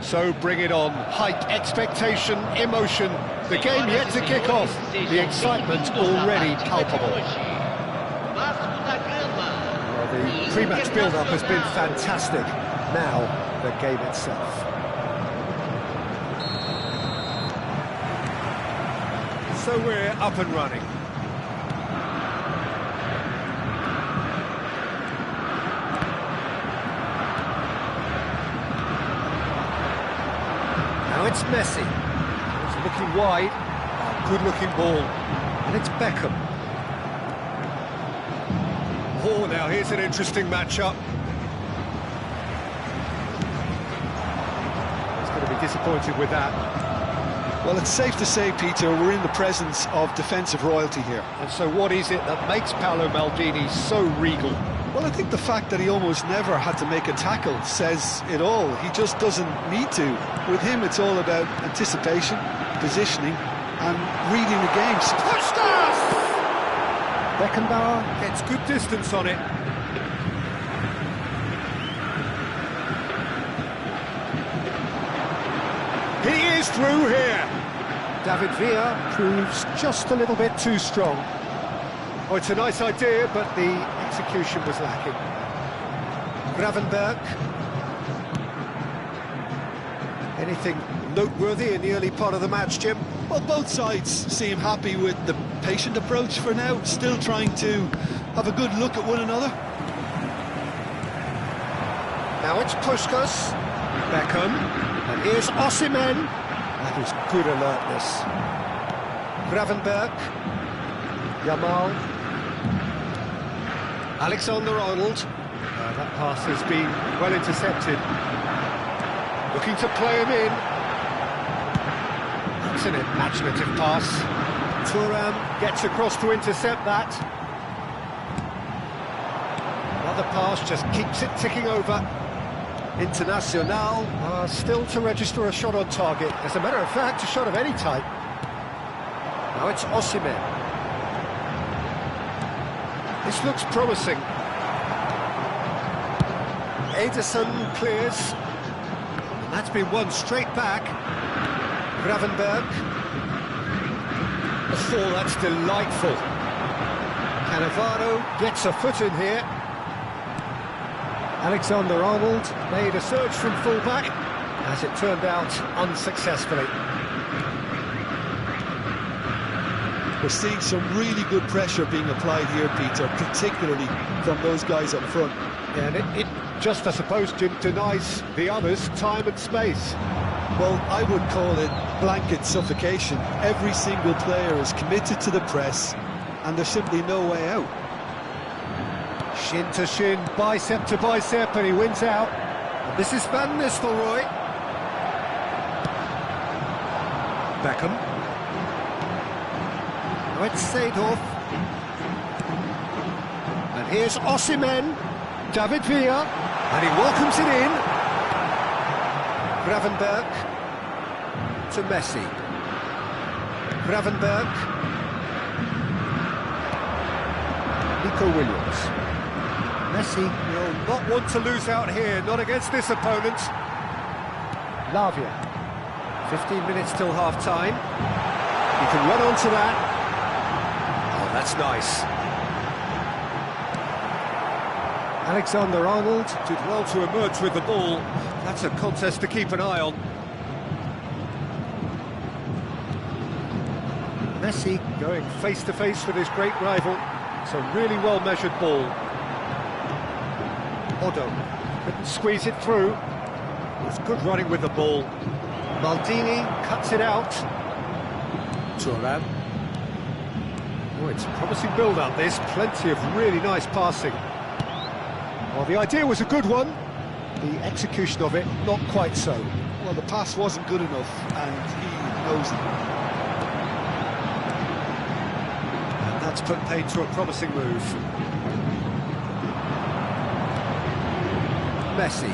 So bring it on. Hype, expectation, emotion. The game yet to kick off. The excitement already palpable. Well, the pre-match build-up has been fantastic. Now, the game itself. So we're up and running. Now it's Messi. It's looking wide. Good-looking ball. And it's Beckham. Oh, now here's an interesting matchup. He's going to be disappointed with that. Well, it's safe to say, Peter, we're in the presence of defensive royalty here. And so what is it that makes Paolo Maldini so regal? Well, I think the fact that he almost never had to make a tackle says it all. He just doesn't need to. With him, it's all about anticipation, positioning, and reading the games. Puskas! Beckenbauer gets good distance on it. He is through here. David Villa proves just a little bit too strong. Oh, it's a nice idea, but the execution was lacking. Gravenberg. Anything noteworthy in the early part of the match, Jim? Well, both sides seem happy with the patient approach for now, still trying to have a good look at one another. Now it's Puskas. Beckham. And here's Osimhen. That is good alertness. Gravenberg. Yamal. Alexander-Arnold. That pass has been well intercepted. Looking to play him in. That's an imaginative pass. Thuram gets across to intercept that. Another pass just keeps it ticking over. Internacional still to register a shot on target. As a matter of fact, a shot of any type. Now it's Osimhen. This looks promising. Ederson clears. And that's been won straight back. Gravenberg. Oh, that's delightful. Cannavaro gets a foot in here. Alexander-Arnold made a surge from full-back, as it turned out, unsuccessfully. We're seeing some really good pressure being applied here, Peter, particularly from those guys up front. Yeah, and it just, I suppose, Jim, denies the others time and space. Well, I would call it blanket suffocation. Every single player is committed to the press, and there's simply no way out. Shin to shin, bicep to bicep, and he wins out. And this is Van Nistelrooy. Beckham. Now it's Seedorf. And here's Osimhen. David Villa. And he welcomes it in. Gravenberg. To Messi. Gravenberg. Nico Williams. Messi will not want to lose out here, not against this opponent. Lavia. 15 minutes till half-time. He can run onto that. Oh, that's nice. Alexander-Arnold did well to emerge with the ball. That's a contest to keep an eye on. Messi going face-to-face with his great rival. It's a really well-measured ball. Odo couldn't squeeze it through. It was good running with the ball. Maldini cuts it out. Thuram. Oh, it's a promising build-up, this. Plenty of really nice passing. Well, the idea was a good one. The execution of it, not quite so. Well, the pass wasn't good enough, and he knows it. And that's put paid to a promising move. Messi.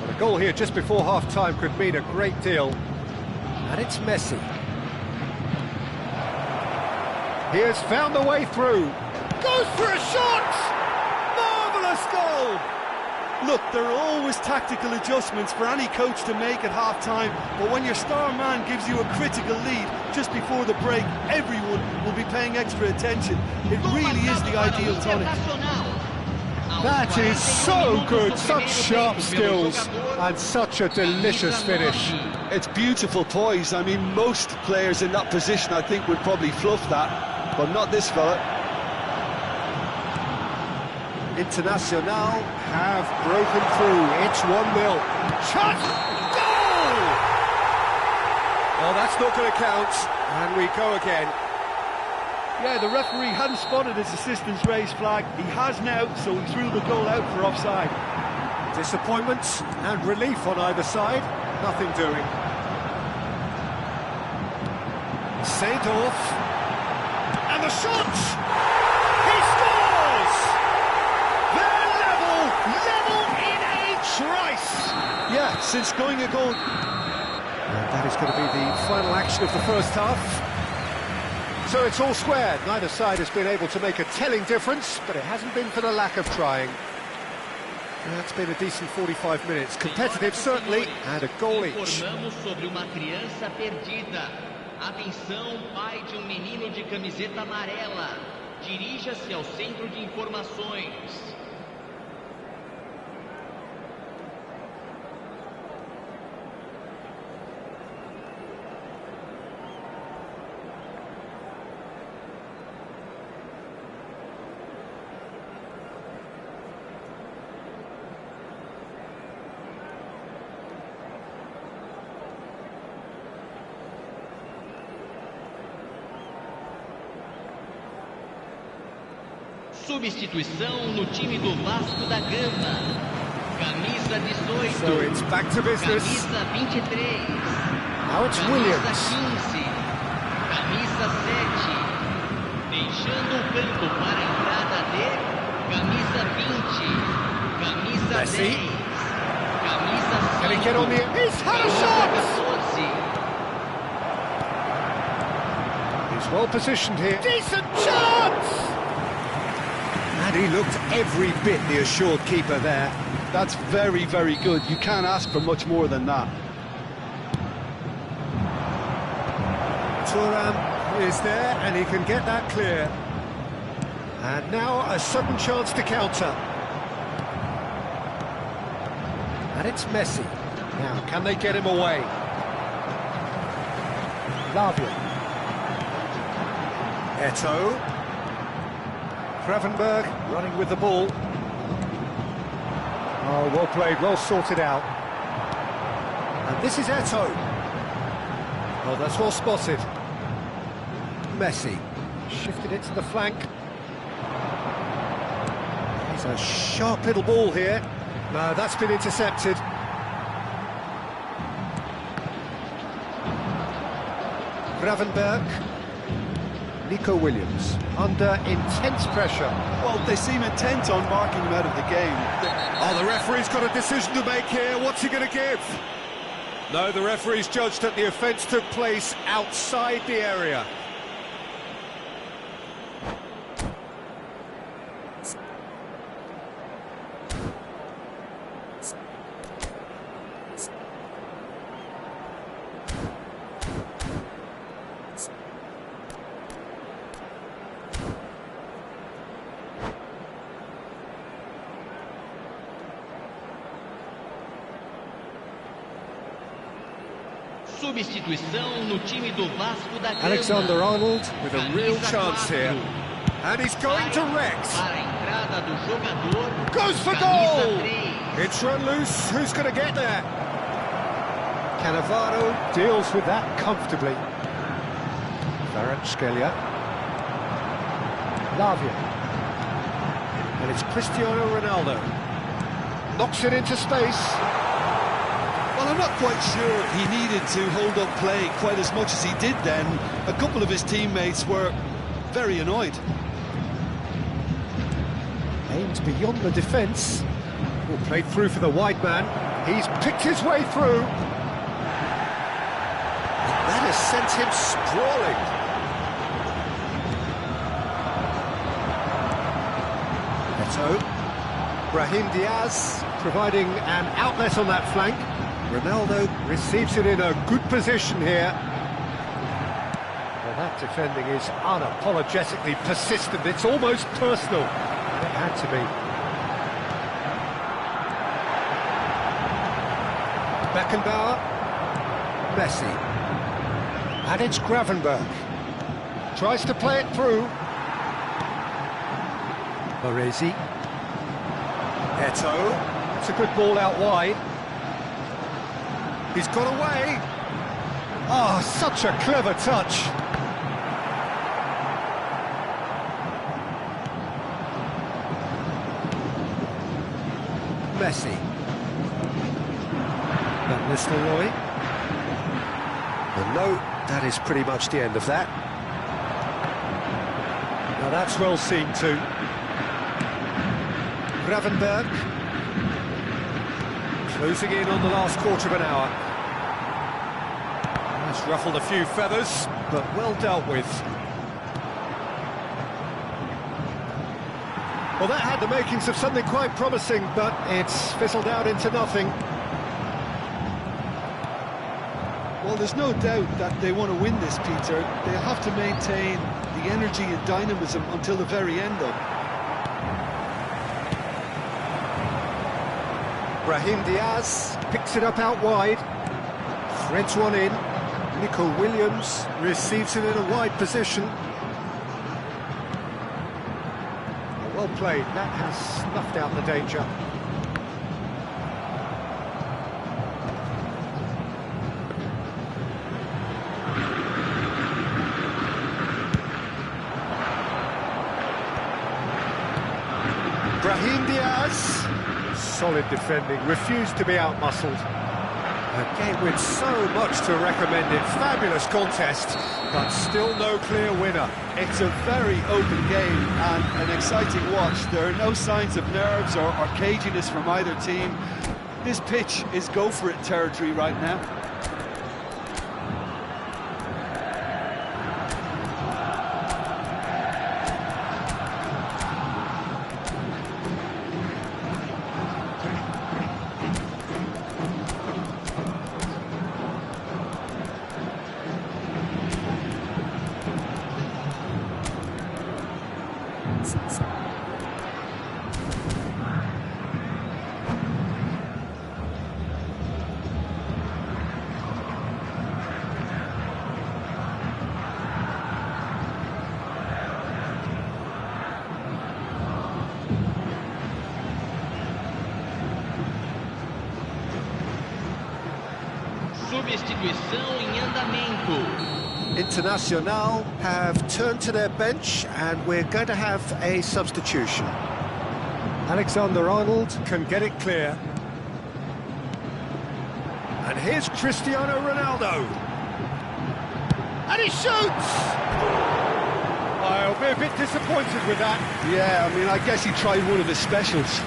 Well, a goal here just before half-time could mean a great deal. And it's Messi. He has found the way through. Goes for a shot! Marvellous goal! Look, there are always tactical adjustments for any coach to make at half-time, but when your star man gives you a critical lead just before the break, everyone will be paying extra attention. It really is the ideal tonic. That is so good, such sharp skills, and such a delicious finish. It's beautiful poise. I mean, most players in that position, I think, would probably fluff that, but not this fella. Internacional have broken through. It's 1-0. Shot! Goal! Oh, that's not going to count. And we go again. Yeah, the referee hadn't spotted his assistant's raised flag. He has now, so he threw the goal out for offside. Disappointment and relief on either side. Nothing doing. Seedorf. And the shot! He scores! They're level in a trice! Yeah, since scoring a goal. And that is going to be the final action of the first half. So it's all square. Neither side has been able to make a telling difference, but it hasn't been for the lack of trying. That's been a decent 45 minutes. Competitive, certainly, and a goal each. Informamos sobre uma criança perdida. Atenção, pai de menino de camiseta amarela. Dirija-se ao centro de informações. Substituição no time do Vasco da Gama. Camisa 18. So it's back to business. Camisa 23. Now it's Camisa Williams. 15. Camisa 7. Deixando o campo para a entrada de camisa 20. Camisa Messi. 10. Camisa 5. Can he get on the... He's had a shot! He's well positioned here. Decent chance! And he looked every bit the assured keeper there. That's very, very good. You can't ask for much more than that. Thuram is there, and he can get that clear. And now a sudden chance to counter. And it's Messi. Now, can they get him away? Lavia. Eto'o. Gravenberg running with the ball. Oh, well played, well sorted out. And this is Eto'o. Oh, that's well spotted. Messi shifted it to the flank. He's a sharp little ball here. No, that's been intercepted. Gravenberg. Nico Williams under intense pressure. Well, they seem intent on marking him out of the game. Oh, the referee's got a decision to make here. What's he going to give? No, the referee's judged that the offence took place outside the area. Substituição no time do Vasco da Gama. Alexander-Arnold with a real chance here. And he's going to Rex. Para a entrada do jogador. Goes for goal! It's run loose. Who's going to get there? Cannavaro deals with that comfortably. Kvaratskhelia. Lavia. And it's Cristiano Ronaldo. Knocks it into space. Well, I'm not quite sure he needed to hold up play quite as much as he did then. A couple of his teammates were very annoyed. Aimed beyond the defence. Oh, played through for the wide man. He's picked his way through. That has sent him sprawling. Eto'o. Brahim Diaz providing an outlet on that flank. Ronaldo receives it in a good position here. Well, that defending is unapologetically persistent. It's almost personal. It had to be. Beckenbauer. Messi. And it's Gravenberg. Tries to play it through. Baresi. Eto. That's a good ball out wide. He's got away. Oh, such a clever touch. Messi. Van Nistelrooy. And no, that is pretty much the end of that. Now that's well seen too. Gravenberg. Closing in on the last quarter of an hour. That's ruffled a few feathers, but well dealt with. Well, that had the makings of something quite promising, but it's fizzled out into nothing. Well, there's no doubt that they want to win this, Peter. They'll have to maintain the energy and dynamism until the very end, though. Brahim Diaz picks it up out wide, threads one in. Nico Williams receives it in a wide position. Well played, that has snuffed out the danger. Brahim Diaz. Solid defending, refused to be out-muscled. A game with so much to recommend it. Fabulous contest, but still no clear winner. It's a very open game and an exciting watch. There are no signs of nerves or caginess from either team. This pitch is go-for-it territory right now. Substituição em andamento. Internacional have turned to their bench and we're going to have a substitution. Alexander-Arnold can get it clear. And here's Cristiano Ronaldo. And he shoots! I'll be a bit disappointed with that. Yeah, I mean, I guess he tried one of his specials.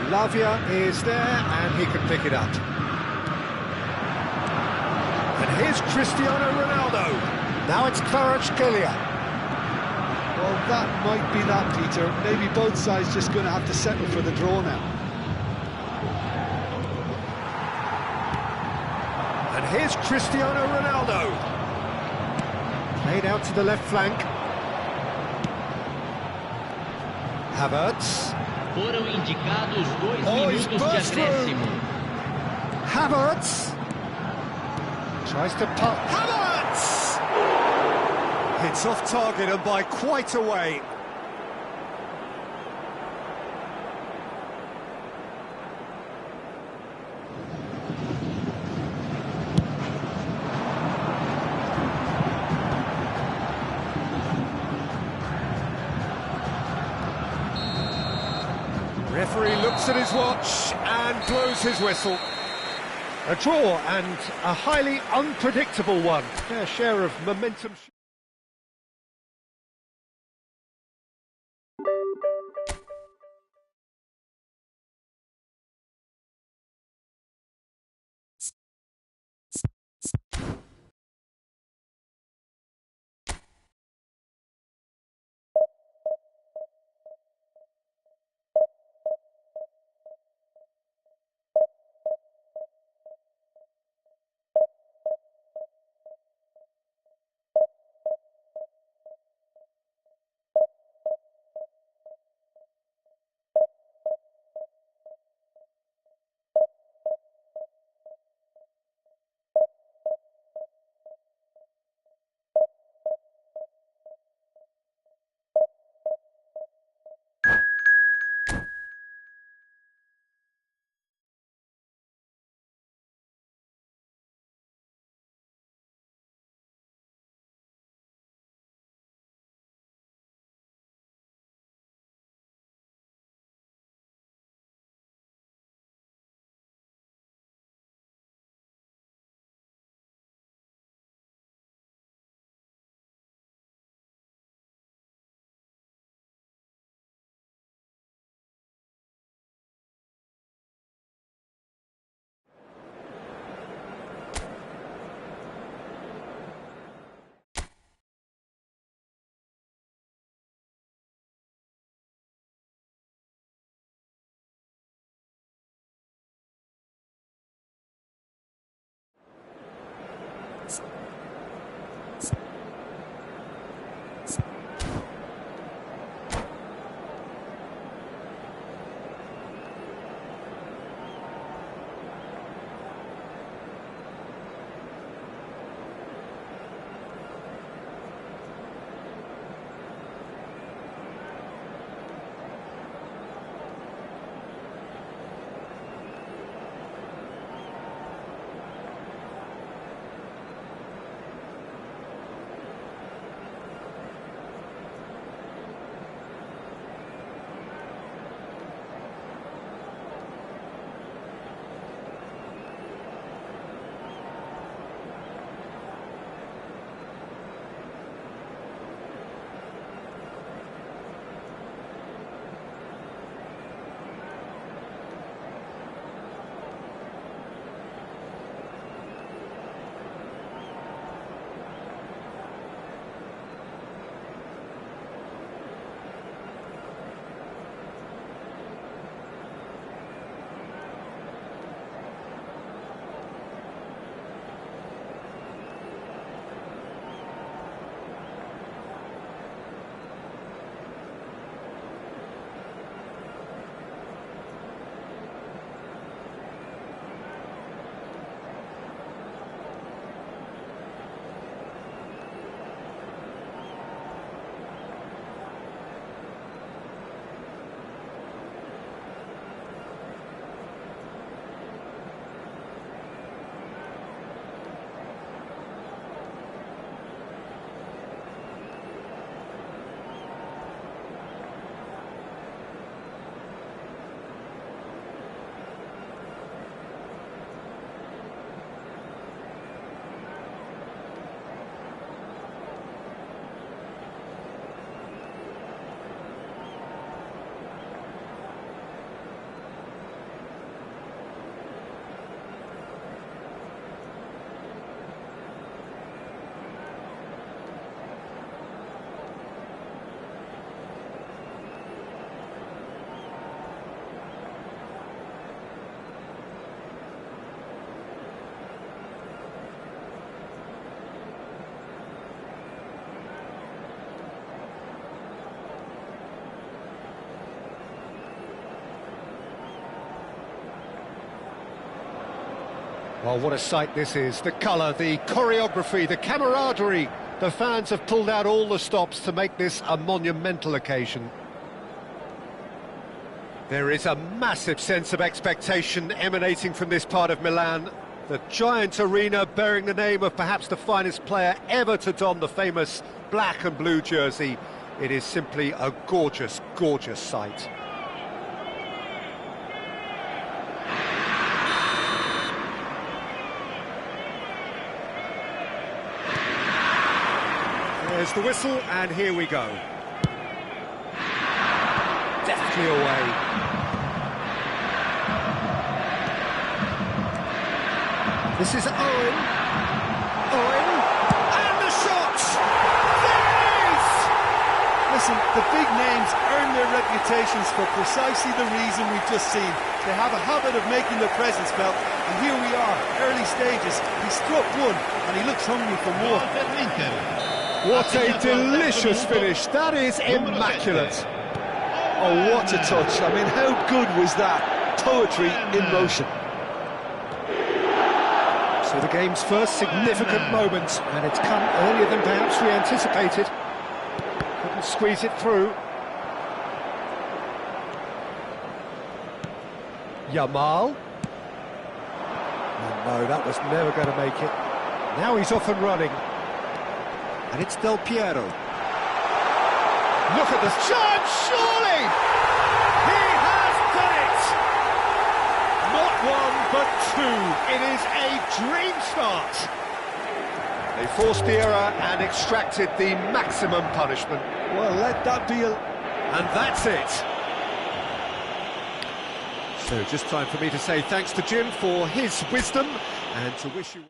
Lavia is there and he can pick it up. And here's Cristiano Ronaldo. Now it's Kvaratskhelia. Well, that might be that, Peter. Maybe both sides just going to have to settle for the draw now. And here's Cristiano Ronaldo. Played out to the left flank. Havertz. Foram indicados 2 minutos de acréscimo. Havertz. Tries to pop. Havertz! Hits off target and by quite a way. Referee looks at his watch and blows his whistle. A draw and a highly unpredictable one. Fair share of momentum. Well, what a sight this is. The colour, the choreography, the camaraderie. The fans have pulled out all the stops to make this a monumental occasion. There is a massive sense of expectation emanating from this part of Milan. The giant arena bearing the name of perhaps the finest player ever to don the famous black and blue jersey. It is simply a gorgeous, gorgeous sight. There's the whistle, and here we go. Deftly away. This is Owen. Owen. And the shot! There it is! Listen, the big names earn their reputations for precisely the reason we've just seen. They have a habit of making their presence felt, and here we are, early stages. He struck one, and he looks hungry for more. What a delicious finish. That is immaculate. Oh, what a touch. I mean, how good was that? Poetry in motion. So the game's first significant moment, and it's come earlier than perhaps we anticipated. Couldn't squeeze it through. Yamal. Oh, no, that was never going to make it. Now he's off and running. And it's Del Piero. Look at the chance, surely! He has done it! Not one, but two. It is a dream start. They forced the error and extracted the maximum punishment. Well, let that be a... And that's it. So just time for me to say thanks to Jim for his wisdom and to wish you...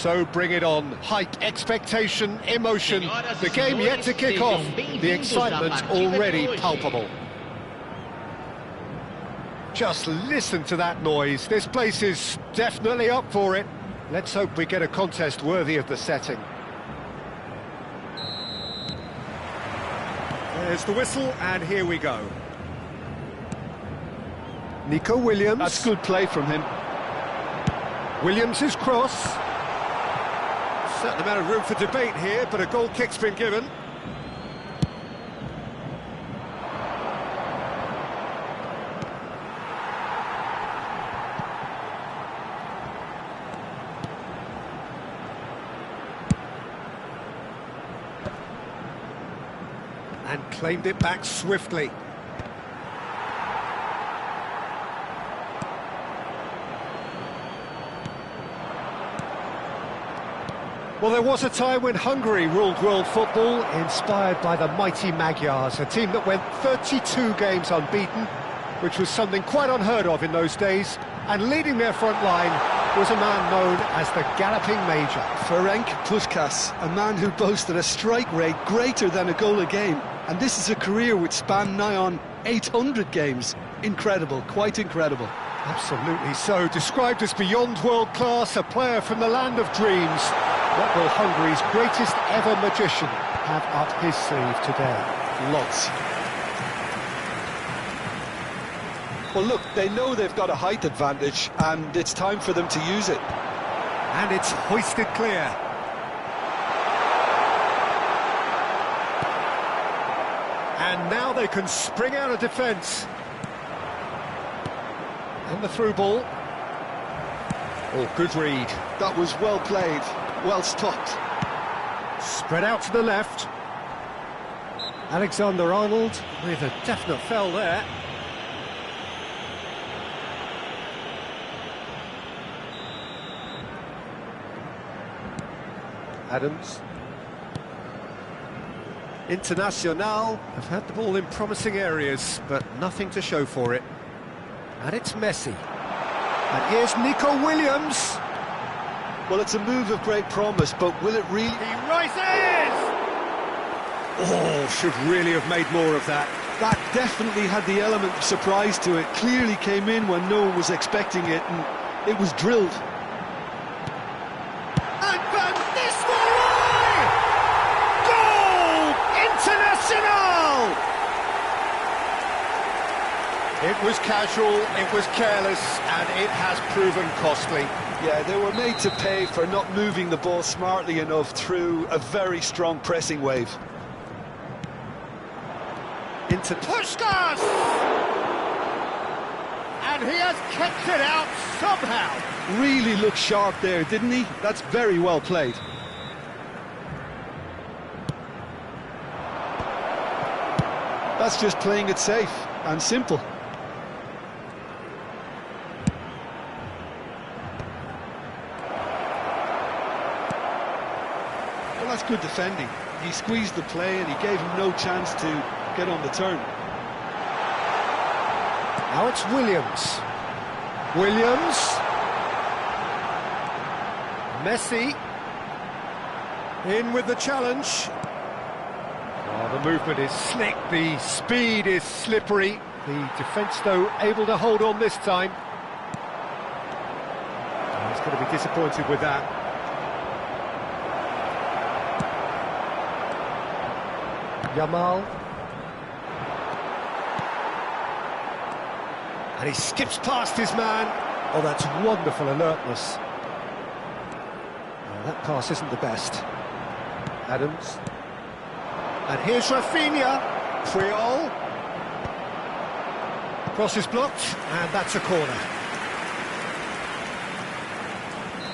So bring it on. Hype, expectation, emotion. The game yet to kick off. The excitement already palpable. Just listen to that noise. This place is definitely up for it. Let's hope we get a contest worthy of the setting. There's the whistle, and here we go. Nico Williams. That's good play from him. Williams' cross. Certain amount of room for debate here, but a goal kick's been given. And claimed it back swiftly. Well, there was a time when Hungary ruled world football, inspired by the mighty Magyars, a team that went 32 games unbeaten, which was something quite unheard of in those days, and leading their front line was a man known as the Galloping Major. Ferenc Puskás, a man who boasted a strike rate greater than a goal a game, and this is a career which spanned nigh on 800 games. Incredible, quite incredible. Absolutely so, described as beyond world class, a player from the land of dreams. What will Hungary's greatest ever magician have up his sleeve today? Lots. Well, look, they know they've got a height advantage, and it's time for them to use it. And it's hoisted clear. And now they can spring out of defence. And the through ball. Oh, good read. That was well played, well stopped. Spread out to the left. Alexander-Arnold with a definite foul there. Adams. Internacional have had the ball in promising areas, but nothing to show for it. And it's Messi. And here's Nico Williams. Well, it's a move of great promise, but will it really... He rises! Oh, should really have made more of that. That definitely had the element of surprise to it. Clearly came in when no one was expecting it, and it was drilled. And Van Nistelrooy! Goal! International! It was casual, it was careless, and it has proven costly. Yeah, they were made to pay for not moving the ball smartly enough through a very strong pressing wave. Into Puskás! And he has kept it out somehow. Really looked sharp there, didn't he? That's very well played. That's just playing it safe and simple. Well, that's good defending. He squeezed the play and he gave him no chance to get on the turn. Now it's Williams. Williams. Messi. In with the challenge. Oh, the movement is slick, the speed is slippery. The defence, though, able to hold on this time. Oh, he's going to be disappointed with that. Yamal. And he skips past his man. Oh, that's wonderful alertness. Oh, that pass isn't the best. Adams. And here's Rafinha. Friol. Cross is blocked, and that's a corner.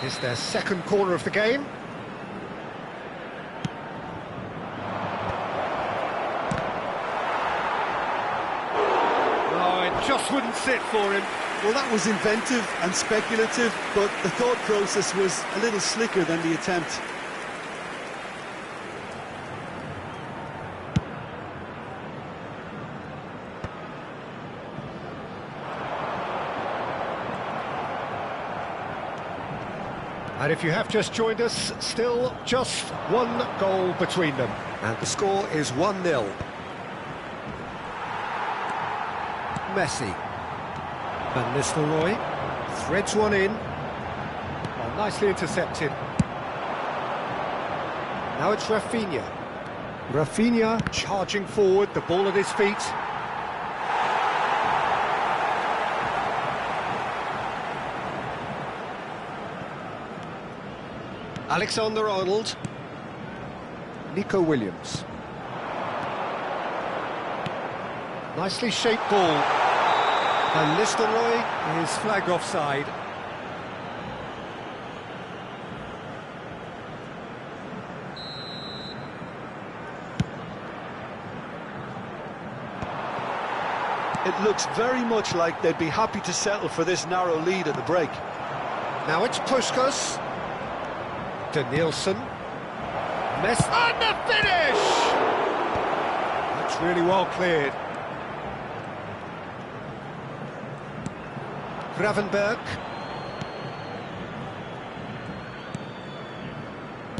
It's their second corner of the game. Just wouldn't sit for him. Well, that was inventive and speculative, but the thought process was a little slicker than the attempt. And if you have just joined us, still just one goal between them. And the score is 1-0. Messi. Van Nistelrooy threads one in. Oh, nicely intercepted. Now it's Rafinha. Rafinha charging forward, the ball at his feet. Alexander-Arnold. Nico Williams. Nicely shaped ball. Van Nistelrooy is flagged offside. It looks very much like they'd be happy to settle for this narrow lead at the break. Now it's Puskas. Danielson. Messi. And the finish! That's really well cleared. Gravenberg.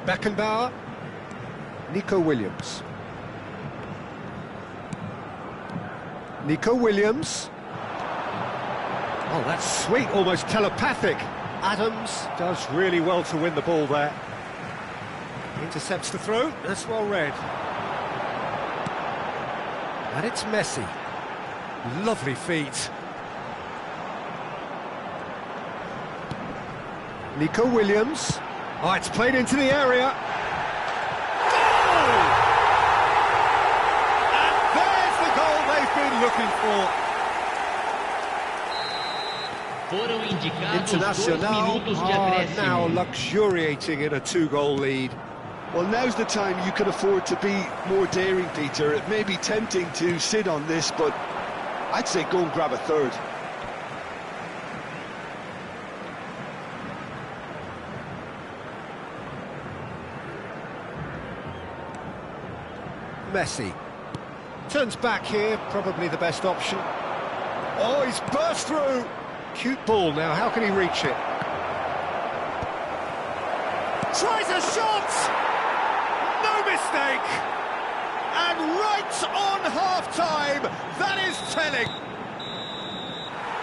Beckenbauer. Nico Williams. Nico Williams. Oh, that's sweet, almost telepathic. Adams does really well to win the ball there. Intercepts the throw, that's well read. And it's Messi. Lovely feet. Nico Williams. Oh, it's played into the area. Goal! And there's the goal they've been looking for. Foram indicados 2 Internacional minutos de are acréscimo. now luxuriating in a 2-goal lead. Well, now's the time you can afford to be more daring, Peter. It may be tempting to sit on this, but I'd say go and grab a third. Messi turns back here, probably the best option. Oh, he's burst through. Cute ball now, how can he reach it? Tries a shot! No mistake! And right on half-time, that is telling.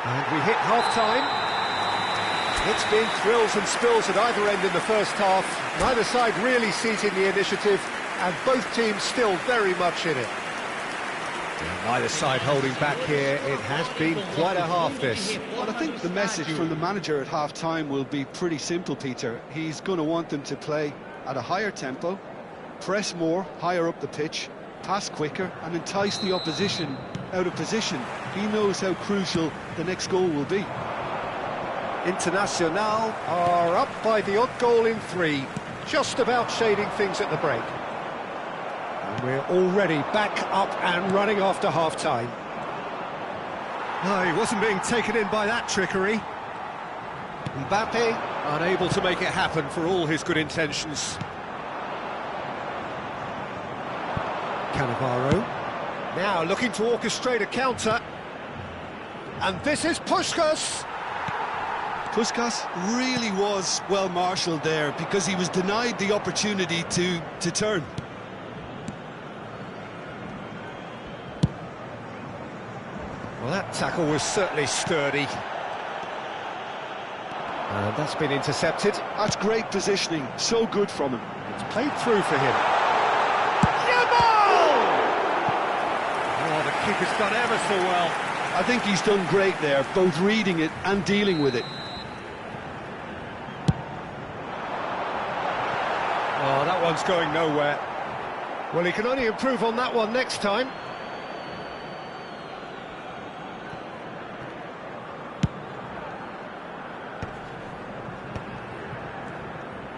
And we hit half-time. It's been thrills and spills at either end in the first half. Neither side really seizing the initiative, and both teams still very much in it. And neither side holding back here. It has been quite a half, this. Well, I think the message from the manager at half-time will be pretty simple, Peter. He's going to want them to play at a higher tempo, press more, higher up the pitch, pass quicker, and entice the opposition out of position. He knows how crucial the next goal will be. Internacional are up by the odd goal in 3, just about shading things at the break. And we're already back up and running after half-time. No, he wasn't being taken in by that trickery. Mbappe unable to make it happen for all his good intentions. Cannavaro now looking to orchestrate a counter. And this is Puskas. Puskas really was well marshalled there because he was denied the opportunity to turn. Well, that tackle was certainly sturdy. And that's been intercepted. That's great positioning, so good from him. It's played through for him. Yamal! Oh, the keeper's done ever so well. I think he's done great there, both reading it and dealing with it. Oh, that one's going nowhere. Well, he can only improve on that one next time.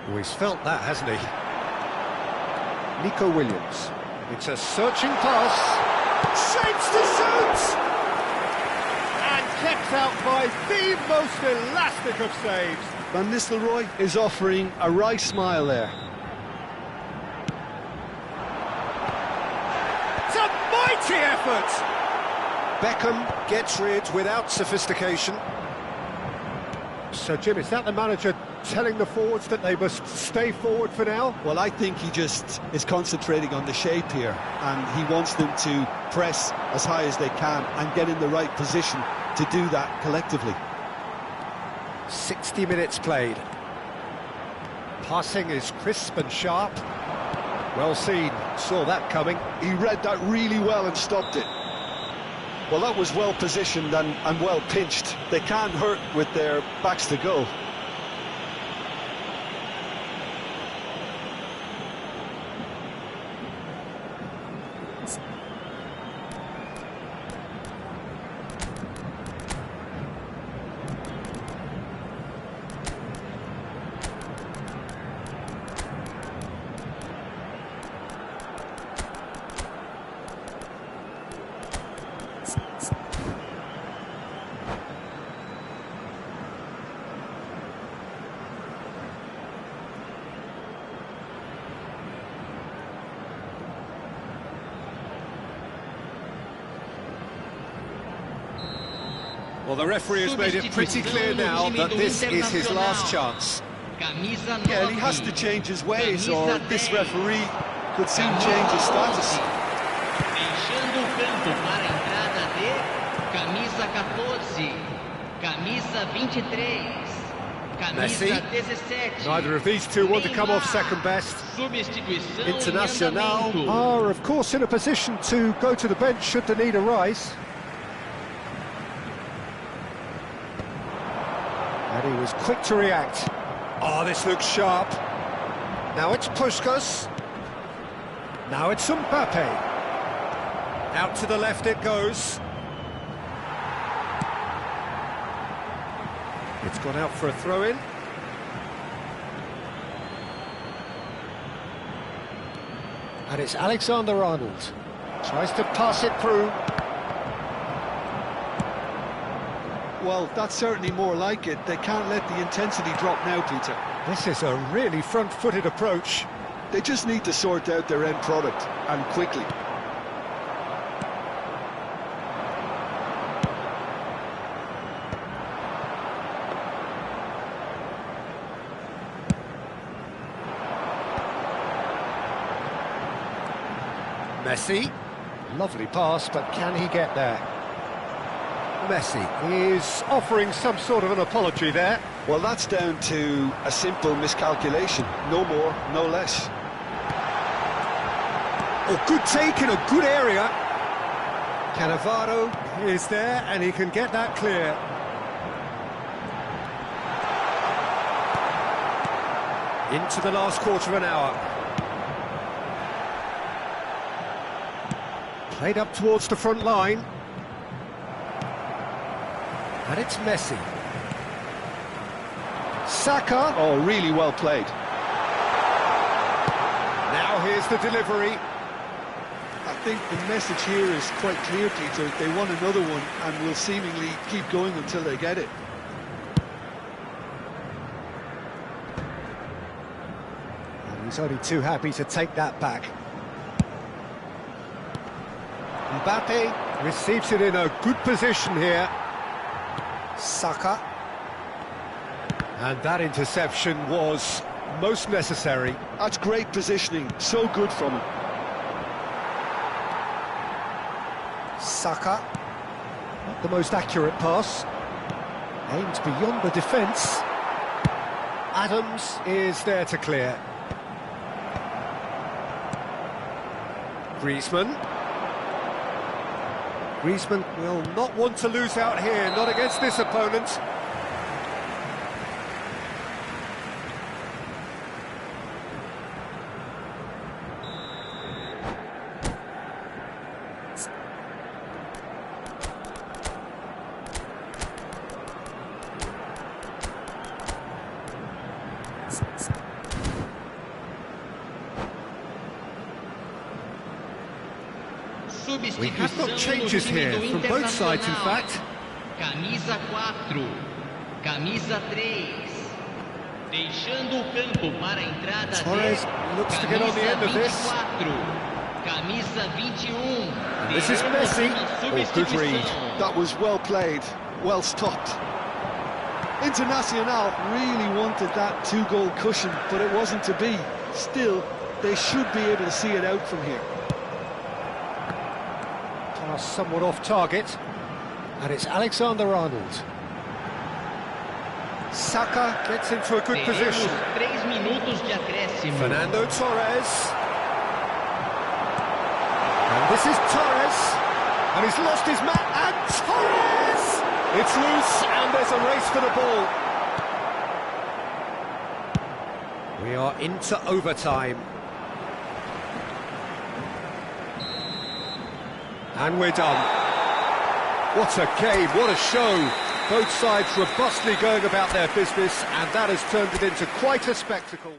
Oh, he's felt that, hasn't he? Nico Williams. It's a searching pass. Shapes to shoot! And kept out by the most elastic of saves. Van Nistelrooy is offering a wry smile there. It's a mighty effort! Beckham gets rid without sophistication. So, Jim, is that the manager telling the forwards that they must stay forward for now? Well, I think he just is concentrating on the shape here, and he wants them to press as high as they can and get in the right position to do that collectively. 60 minutes played. Passing is crisp and sharp. Well seen, saw that coming. He read that really well and stopped it. Well, that was well positioned and well pinched. They can't hurt with their backs to goal. Well, the referee has made it pretty clear now that this is his last chance. Yeah, and he has to change his ways, or this referee could soon change his status. Deixando o campo para a entrada de camisa 14, camisa 23, camisa 17. Neither of these two want to come off second best. Internacional are, of course, in a position to go to the bench should the need arise. And he was quick to react. Oh, this looks sharp. Now it's Puskas. Now it's Mbappe. Out to the left it goes. It's gone out for a throw-in. And it's Alexander-Arnold. Tries to pass it through. Well, that's certainly more like it. They can't let the intensity drop now, Peter. This is a really front-footed approach. They just need to sort out their end product, and quickly. Messi. Lovely pass, but can he get there? Messi is offering some sort of an apology there. Well, that's down to a simple miscalculation. No more, no less. Oh, good take in a good area. Cannavaro is there, and he can get that clear. Into the last quarter of an hour. Played up towards the front line. And it's Messi. Saka. Oh, really well played. Now here's the delivery. I think the message here is quite clear, Peter. They want another one and will seemingly keep going until they get it. And he's only too happy to take that back. Mbappe receives it in a good position here. Saka. And that interception was most necessary. That's great positioning, so good from him. Saka. Not the most accurate pass. Aimed beyond the defence. Adams is there to clear. Griezmann. Griezmann will not want to lose out here, not against this opponent. We have got changes here from both sides, in fact. Camisa 4, camisa 3. Deixando o campo para a entrada Torres looks to get on the end of this. Camisa 21. This is Messi. Oh, good read. That was well played, well stopped. Internacional really wanted that 2-goal cushion, but it wasn't to be. Still, they should be able to see it out from here. Pass somewhat off target, and it's Alexander-Arnold. Saka gets into a good position. 3 minutos de acréscimo. Fernando Torres. And this is Torres. And he's lost his man. And Torres! It's loose, and there's a race for the ball. We are into overtime. And we're done. What a game, what a show. Both sides robustly going about their business, and that has turned it into quite a spectacle.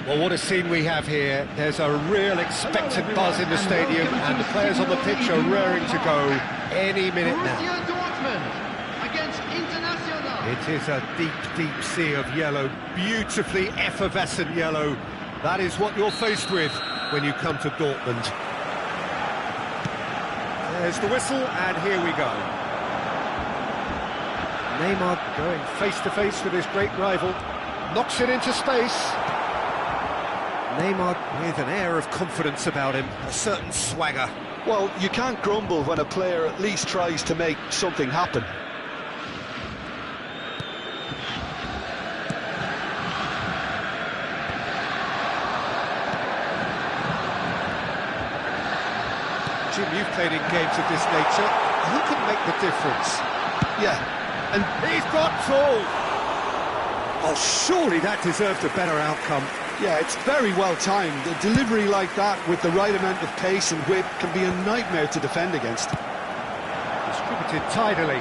Well, what a scene we have here. There's a real expectant buzz in the stadium, and the players on the pitch are raring to go any minute now. It is a deep, deep sea of yellow, beautifully effervescent yellow. That is what you're faced with when you come to Dortmund. There's the whistle, and here we go. Neymar going face-to-face with his great rival. Knocks it into space. Neymar with an air of confidence about him, a certain swagger. Well, you can't grumble when a player at least tries to make something happen. Jim, you've played in games of this nature. Who can make the difference? Yeah, and he's got full. Oh, surely that deserved a better outcome. yeah, it's very well timed. A delivery like that with the right amount of pace and whip can be a nightmare to defend against. Distributed tidily.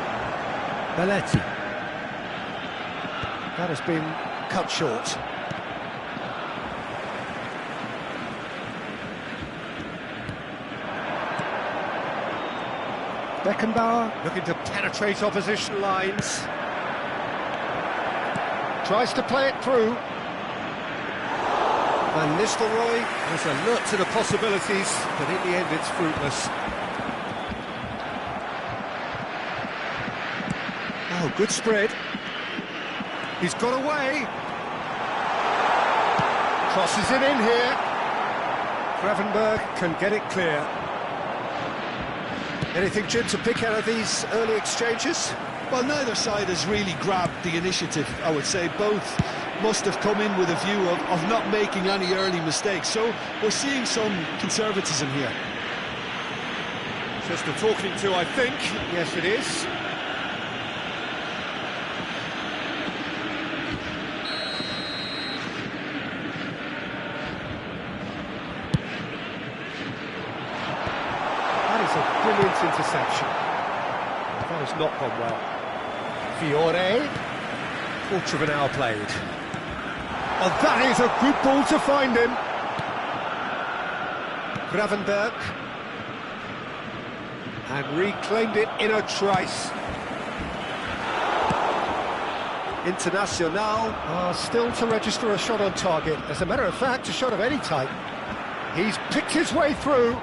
Belletti. That has been cut short. Beckenbauer looking to penetrate opposition lines. Tries to play it through. Van Nistelrooy was alert to the possibilities, but in the end it's fruitless. Oh, good spread. He's got away. Crosses it in here. Gravenberg can get it clear. Anything, Jim, to pick out of these early exchanges? Well, neither side has really grabbed the initiative, I would say. Both must have come in with a view of not making any early mistakes. So we're seeing some conservatism here. Just a talking to, I think. Yes, it is. That is a brilliant interception. That has not gone well. Fiore. Quarter of an hour played. Oh, that is a good ball to find him. Gravenberg. And reclaimed it in a trice. Internacional still to register a shot on target. As a matter of fact, a shot of any type. He's picked his way through.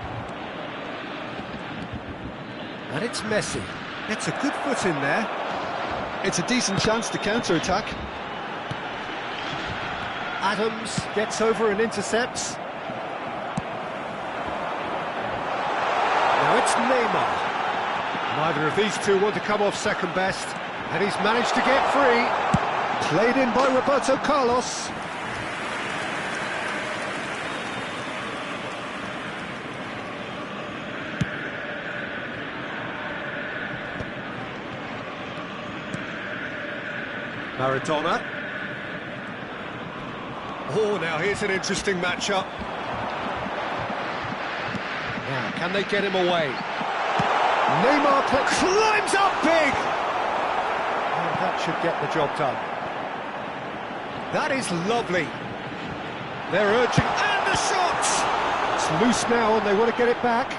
And it's Messi. It's a good foot in there. It's a decent chance to counter-attack. Adams gets over and intercepts. Now it's Neymar. Neither of these two want to come off second best, and he's managed to get free. Played in by Roberto Carlos. Maradona. Oh, now here's an interesting matchup. Now, can they get him away? Neymar climbs up big! And that should get the job done. That is lovely. They're urging, and the shot! It's loose now, and they want to get it back.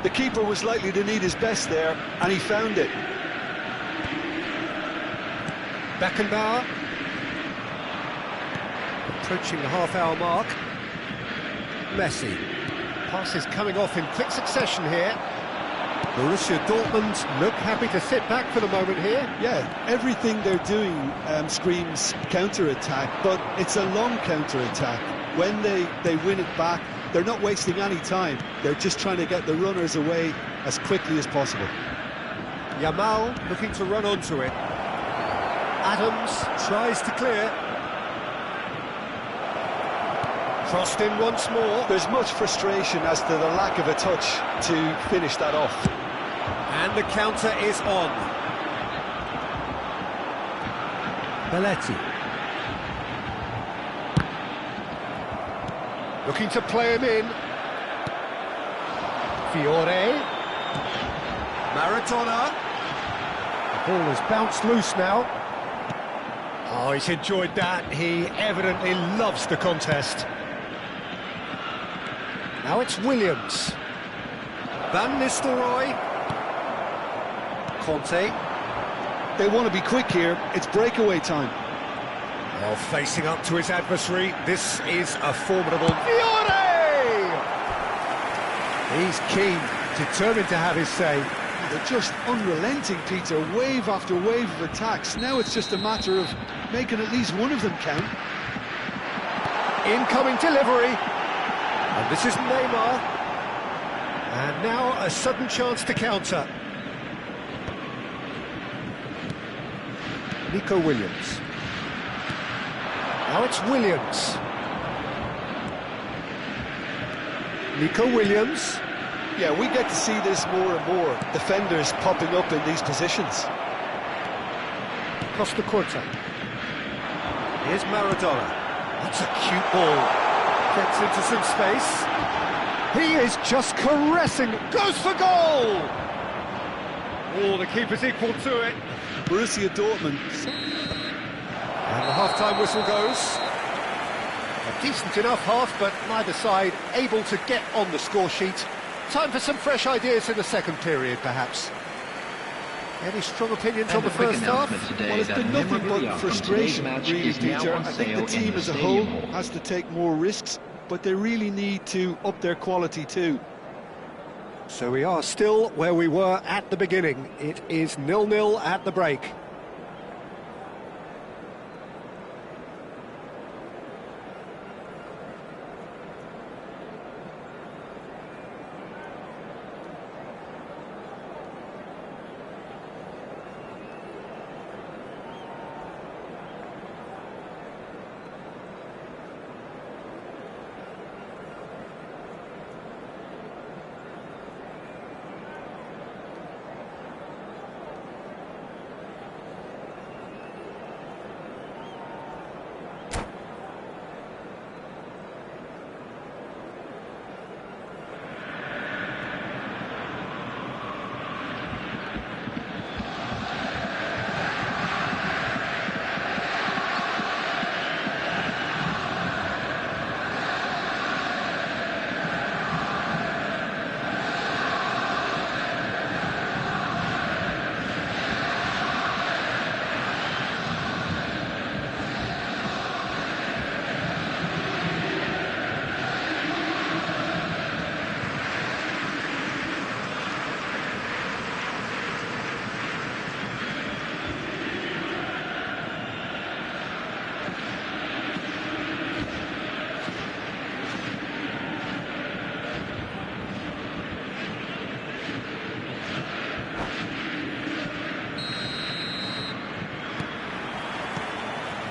The keeper was likely to need his best there, and he found it. Beckenbauer. Approaching the half-hour mark. Messi. Pass is coming off in quick succession here. Borussia Dortmund look happy to sit back for the moment here. Yeah, everything they're doing screams counter-attack, but it's a long counter-attack. When they win it back, they're not wasting any time. They're just trying to get the runners away as quickly as possible. Yamal looking to run onto it. Adams tries to clear. Crossed in once more. There's much frustration as to the lack of a touch to finish that off. And the counter is on. Belletti. Looking to play him in. Fiore. Maradona. The ball has bounced loose now. Oh, he's enjoyed that. He evidently loves the contest. Now it's Williams. Van Nistelrooy. Conte. They want to be quick here. It's breakaway time. Well, facing up to his adversary, this is a formidable... Fiore! He's keen, determined to have his say. They're just unrelenting, Peter. Wave after wave of attacks. Now it's just a matter of making at least one of them count. Incoming delivery. And this is Neymar. And now a sudden chance to counter. Nico Williams. Now it's Williams. Nico Williams. Yeah, we get to see this more and more. Defenders popping up in these positions. Costa Curta. Here's Maradona. That's a cute ball. Gets into some space. He is just caressing. Goes for goal! Oh, the keeper's equal to it. Borussia Dortmund. And the half-time whistle goes. A decent enough half, but neither side able to get on the score sheet. Time for some fresh ideas in the second period, perhaps. Any strong opinions on And the a quick first half? announcement today Well, it's that been nothing memorabilia but from frustration, today's match really, is now Peter. on I think sale the team in the as a whole stadium. has to take more risks, but they really need to up their quality too. So we are still where we were at the beginning. It is 0-0 at the break.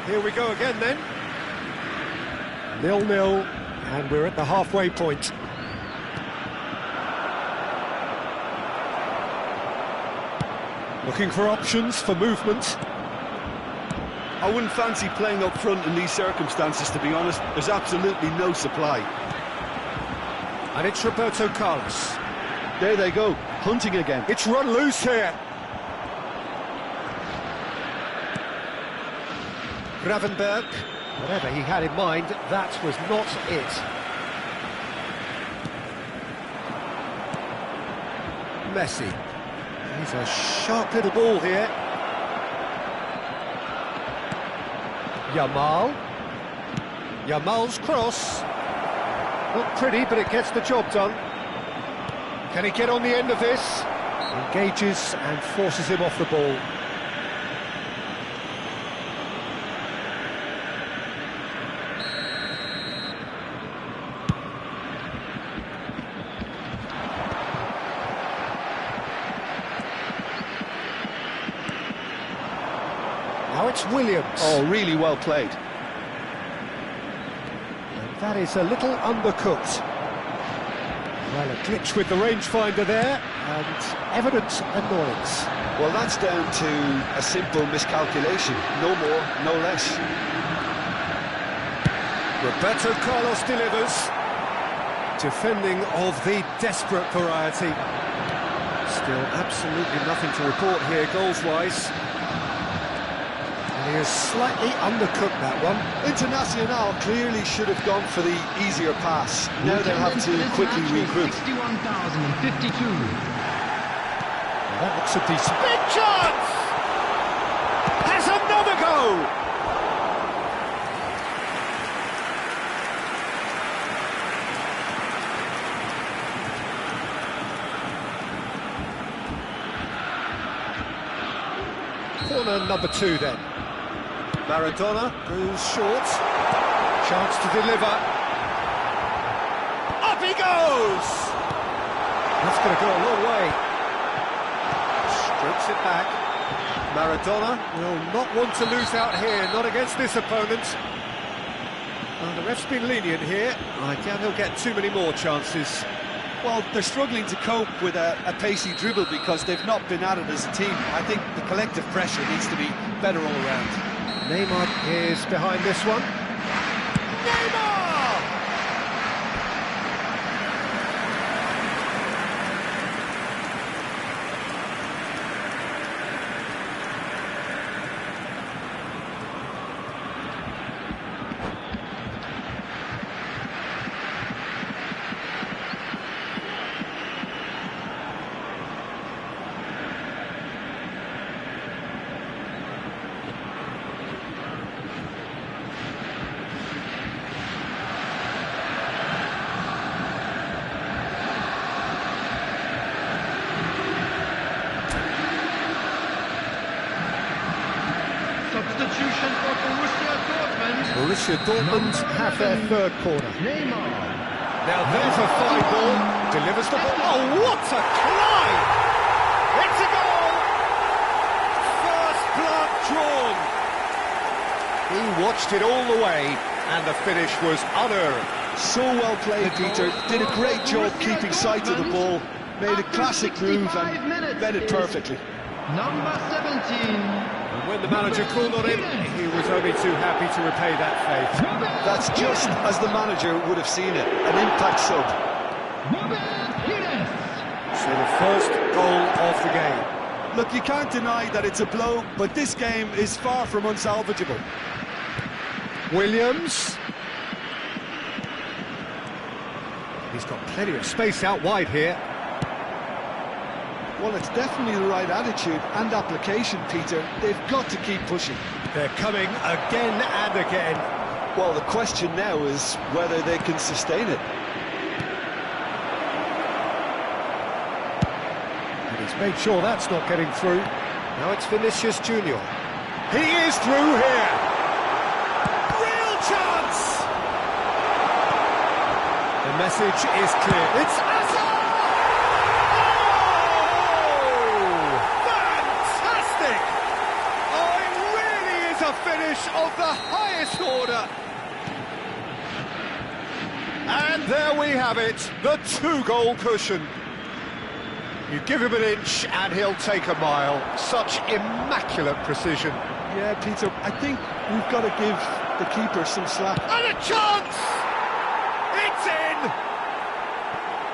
Here we go again then. 0-0, and we're at the halfway point. Looking for options for movement. I wouldn't fancy playing up front in these circumstances, to be honest. There's absolutely no supply. And it's Roberto Carlos. There they go, hunting again. It's run loose here. Gravenberg, whatever he had in mind, that was not it. Messi. He's a sharp little ball here. Yamal. Yamal's cross. Not pretty, but it gets the job done. Can he get on the end of this? Engages and forces him off the ball. Now it's Williams. Oh, really well played. And that is a little undercooked. Well, a glitch with the rangefinder there, and evident annoyance. Well, that's down to a simple miscalculation. No more, no less. Roberto Carlos delivers. Defending of the desperate variety. Still absolutely nothing to report here goals-wise. And he has slightly undercooked that one. Internacional clearly should have gone for the easier pass. Now they'll have to quickly regroup. 61,052. That looks a decent... Big chance! Has another go! Corner number 2 then. Maradona goes short. Chance to deliver. Up he goes! That's going to go a long way. Strokes it back. Maradona will not want to lose out here, not against this opponent. Well, the ref's been lenient here. I doubt he'll get too many more chances. Well, they're struggling to cope with a pacey dribble because they've not been at it as a team. I think the collective pressure needs to be better all around. Neymar is behind this one. Neymar! Borussia Dortmund have their third corner. Neymar. Now there's a fine ball, delivers the ball. Oh, what a climb! It's a goal! First blood drawn. He watched it all the way, and the finish was unearned. So well played, Peter. Did a great job keeping sight of the ball. Made a classic move and read it perfectly. Number 17. And when the manager called on him, he was only too happy to repay that faith. That's just as the manager would have seen it. An impact sub. So the first goal of the game. Look, you can't deny that it's a blow, but this game is far from unsalvageable. Williams. He's got plenty of space out wide here. Well, it's definitely the right attitude and application, Peter. They've got to keep pushing. They're coming again and again. Well, the question now is whether they can sustain it. And he's made sure that's not getting through. Now it's Vinicius Junior. He is through here. Real chance! The message is clear. It's Hazard! Oh! Fantastic! Oh, it really is a finish of the highest order. And there we have it, the two-goal cushion. You give him an inch and he'll take a mile. Such immaculate precision. Yeah, Peter, I think we've got to give the keeper some slack. And a chance! It's in!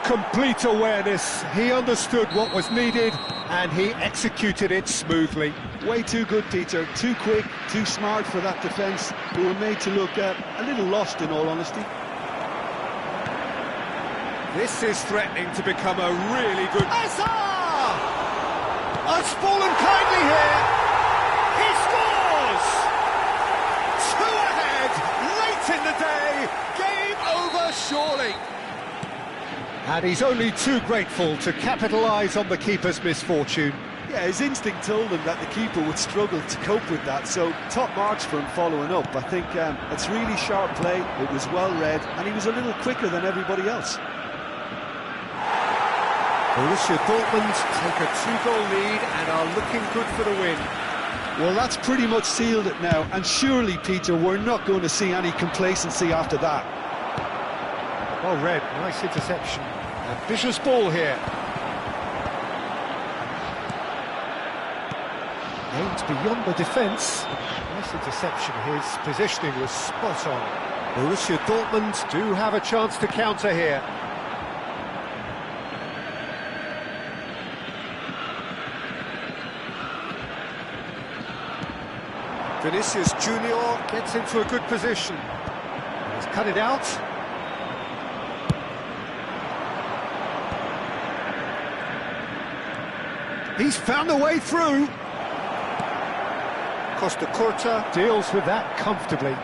Complete awareness. He understood what was needed and he executed it smoothly. Way too good, Peter. Too quick, too smart for that defence, who were made to look a little lost, in all honesty. This is threatening to become a really good... Hazard! Has fallen kindly here. He scores! Two ahead, late in the day. Game over, surely. And he's only too grateful to capitalise on the keeper's misfortune. Yeah, his instinct told him that the keeper would struggle to cope with that, so top marks for him following up. I think it's really sharp play, it was well read, and he was a little quicker than everybody else. Borussia Dortmund take a two-goal lead and are looking good for the win. Well, that's pretty much sealed it now, and surely, Peter, we're not going to see any complacency after that. Well read, nice interception. Ambitious ball here. Aimed beyond the defence. Nice interception, his positioning was spot on. Borussia Dortmund do have a chance to counter here. Vinicius Junior gets into a good position. He's cut it out. He's found a way through. Costa Curta deals with that comfortably.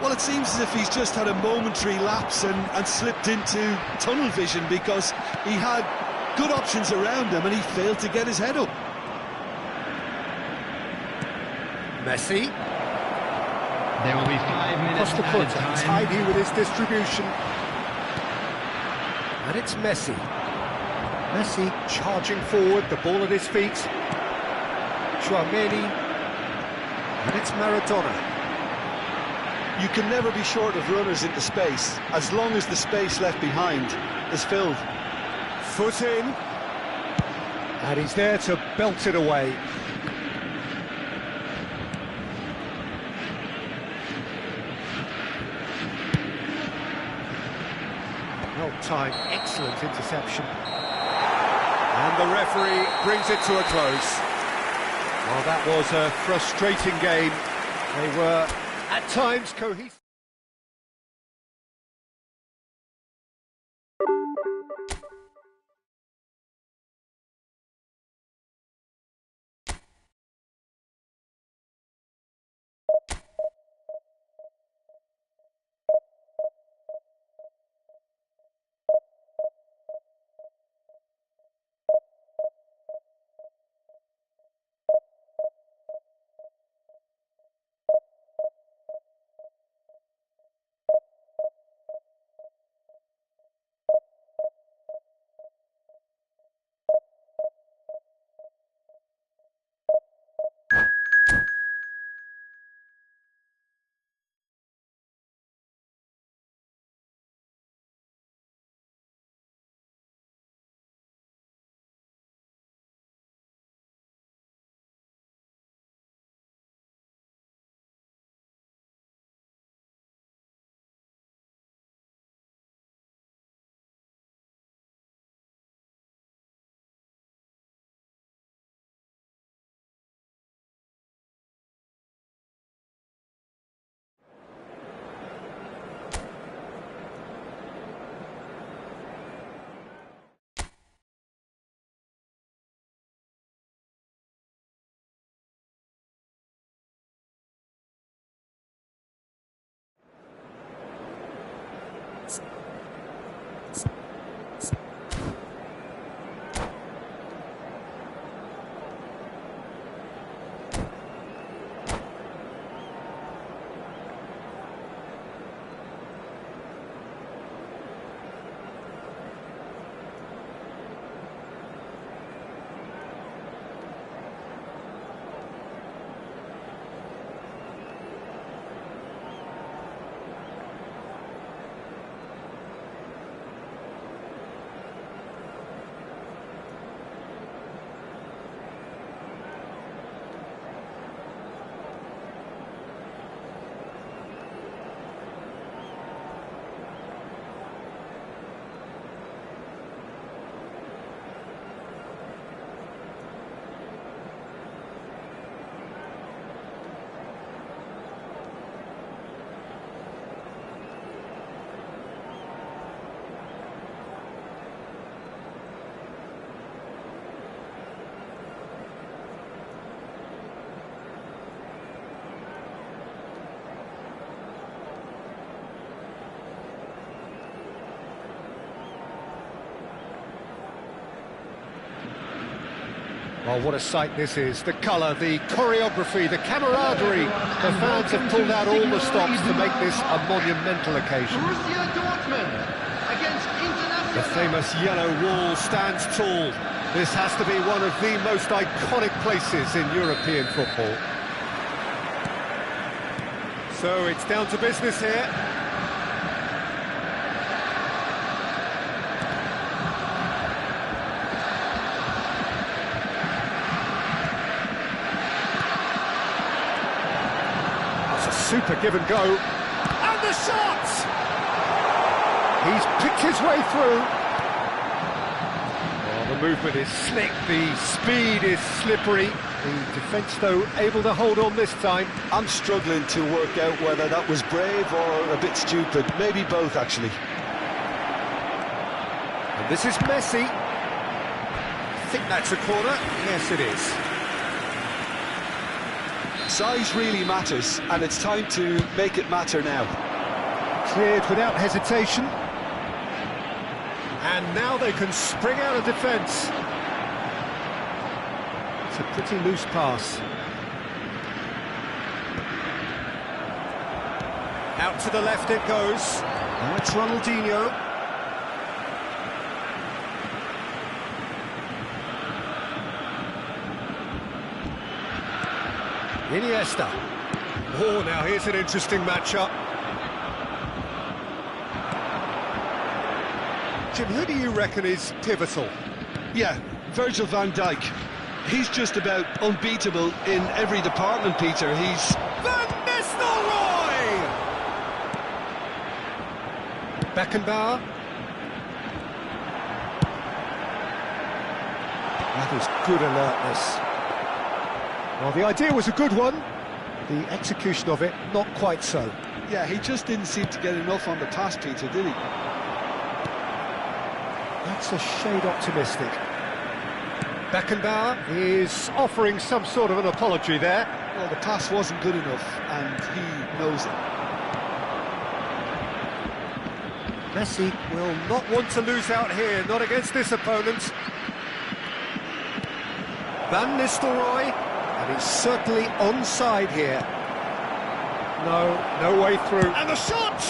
Well, it seems as if he's just had a momentary lapse and slipped into tunnel vision, because he had good options around him and he failed to get his head up. Messi. There will be 5 minutes Costa added Curta, time. tidy with his distribution. And it's Messi. Messi charging forward, the ball at his feet. Chouameni. And it's Maradona. You can never be short of runners into space, as long as the space left behind is filled. Foot in. And he's there to belt it away. Well timed, excellent interception. And the referee brings it to a close. Well, that was a frustrating game. They were, at times, cohesive. Well, what a sight this is. The colour, the choreography, the camaraderie. The fans have pulled out all the stops to make this a monumental occasion. Borussia Dortmund against International. The famous yellow wall stands tall. This has to be one of the most iconic places in European football. So it's down to business here. Super give and go, and the shot! He's picked his way through. Oh, the movement is slick, the speed is slippery. The defence, though, able to hold on this time. I'm struggling to work out whether that was brave or a bit stupid. Maybe both, actually. And this is Messi. I think that's a corner. Yes, it is. Size really matters, and it's time to make it matter now. Cleared without hesitation. And now they can spring out of defence. It's a pretty loose pass. Out to the left it goes. Now it's Ronaldinho. Iniesta. Oh, now here's an interesting matchup. Jim, who do you reckon is pivotal? Yeah, Virgil van Dijk. He's just about unbeatable in every department, Peter. He's... Van Nistelrooy! Beckenbauer. That is good alertness. Well, the idea was a good one. The execution of it, not quite so. Yeah, he just didn't seem to get enough on the pass, Peter, did he? That's a shade optimistic. Beckenbauer is offering some sort of an apology there. Well, the pass wasn't good enough, and he knows it. Messi will not want to lose out here, not against this opponent. Van Nistelrooy, and he's certainly onside here. No way through. And the shot!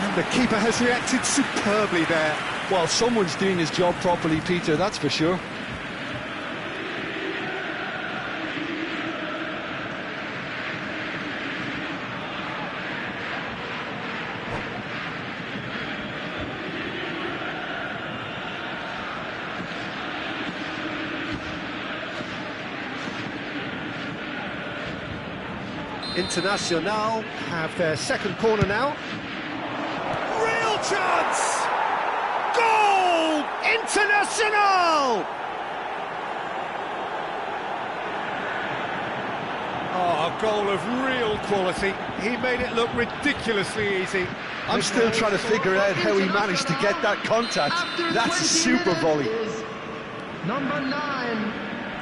And the keeper has reacted superbly there. Well, someone's doing his job properly, Peter, that's for sure. Internacional have their second corner now. Real chance! Goal! Internacional! Oh, a goal of real quality. He made it look ridiculously easy. I'm still trying to figure out how he managed to get that contact. That's a super volley. Number 9.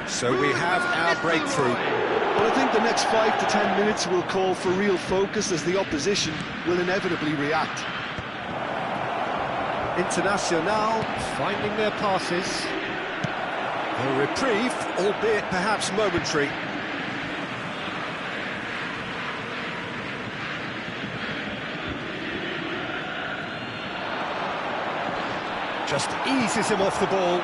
So we have our breakthrough. Well, I think the next 5 to 10 minutes will call for real focus as the opposition will inevitably react. Internacional finding their passes. A reprieve, albeit perhaps momentary. Just eases him off the ball.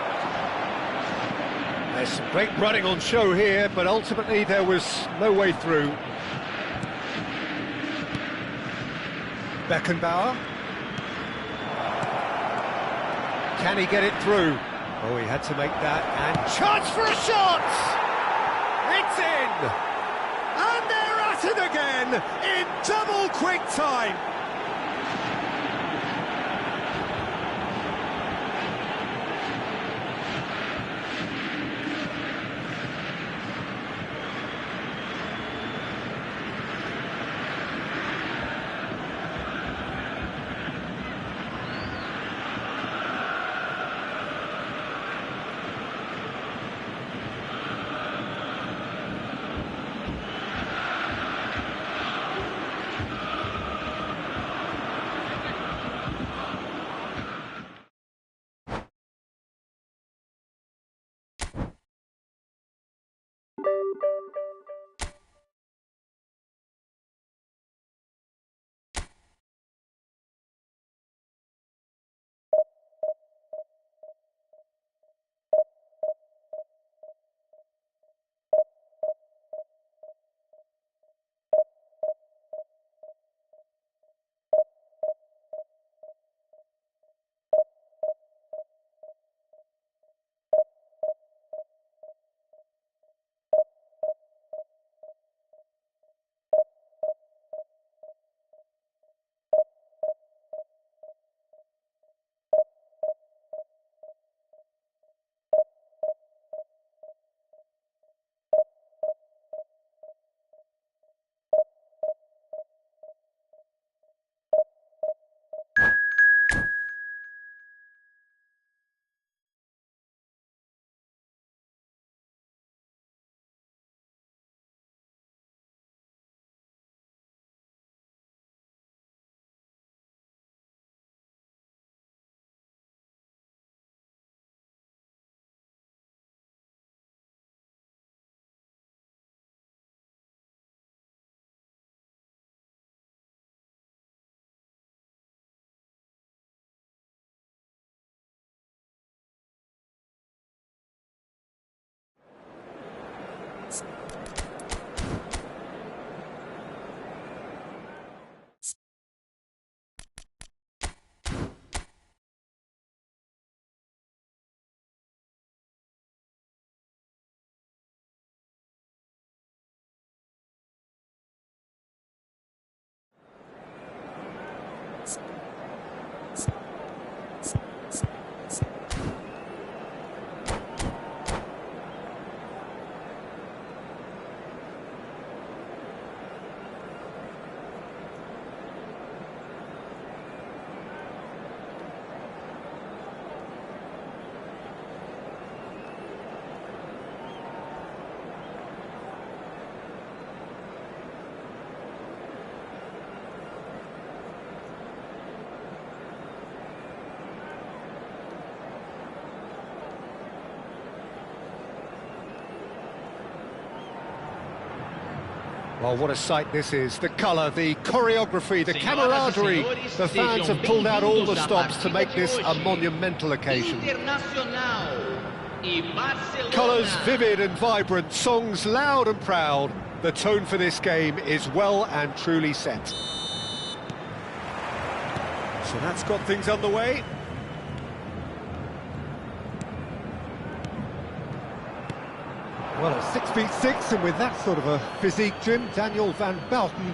There's some great running on show here, but ultimately there was no way through. Beckenbauer. Can he get it through? Oh, he had to make that, and chance for a shot! It's in! And they're at it again, in double quick time! Well, what a sight this is. The colour, the choreography, the camaraderie. The fans have pulled out all the stops to make this a monumental occasion. Colours vivid and vibrant, songs loud and proud. The tone for this game is well and truly set. So that's got things underway. Well, at 6'6", and with that sort of a physique, Jim, Daniel van Bouten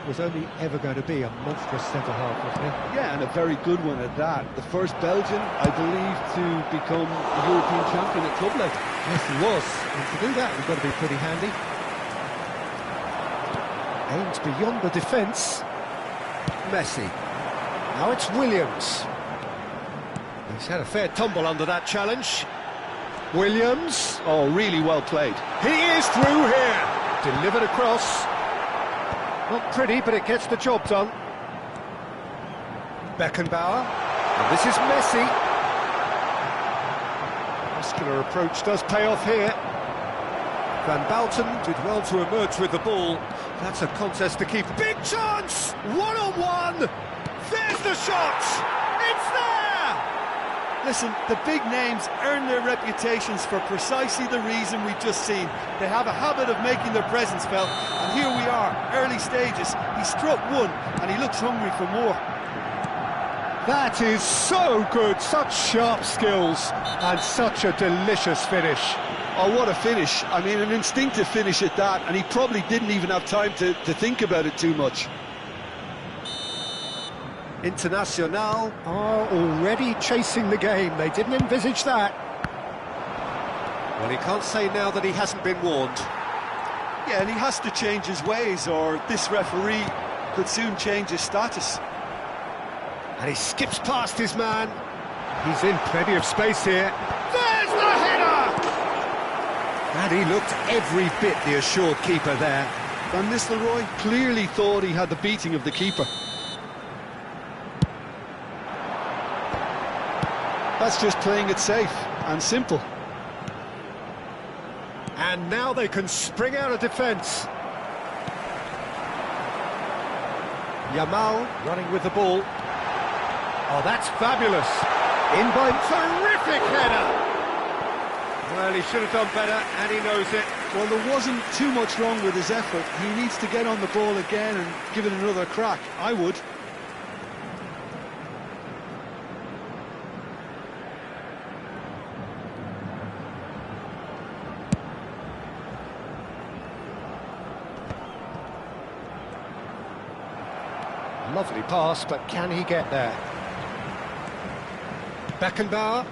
was only ever going to be a monstrous centre-half, wasn't he? Yeah, and a very good one at that. The first Belgian, I believe, to become a European champion at club level. Yes, he was. And to do that, you've got to be pretty handy. Aims beyond the defence. Messi. Now it's Williams. He's had a fair tumble under that challenge. Williams. Oh, really well played. He is through here. Delivered across. Not pretty, but it gets the job done. Beckenbauer. And this is Messi. Muscular approach does pay off here. Van Bouten did well to emerge with the ball. That's a contest to keep. Big chance! One-on-one! There's the shot! It's there! Listen, the big names earn their reputations for precisely the reason we've just seen. They have a habit of making their presence felt, and here we are, early stages. He struck one, and he looks hungry for more. That is so good, such sharp skills, and such a delicious finish. Oh, what a finish. I mean, an instinctive finish at that, and he probably didn't even have time to think about it too much. Internacional are already chasing the game. They didn't envisage that. Well, he can't say now that he hasn't been warned. Yeah, and he has to change his ways, or this referee could soon change his status. And he skips past his man. He's in plenty of space here. There's the header! And he looked every bit the assured keeper there. Van Nistelrooy clearly thought he had the beating of the keeper. That's just playing it safe and simple. And now they can spring out of defence. Yamal running with the ball. Oh, that's fabulous. In by terrific header. Well, he should have done better, and he knows it. Well, there wasn't too much wrong with his effort. He needs to get on the ball again and give it another crack. I would. Lovely pass, but can he get there? Beckenbauer.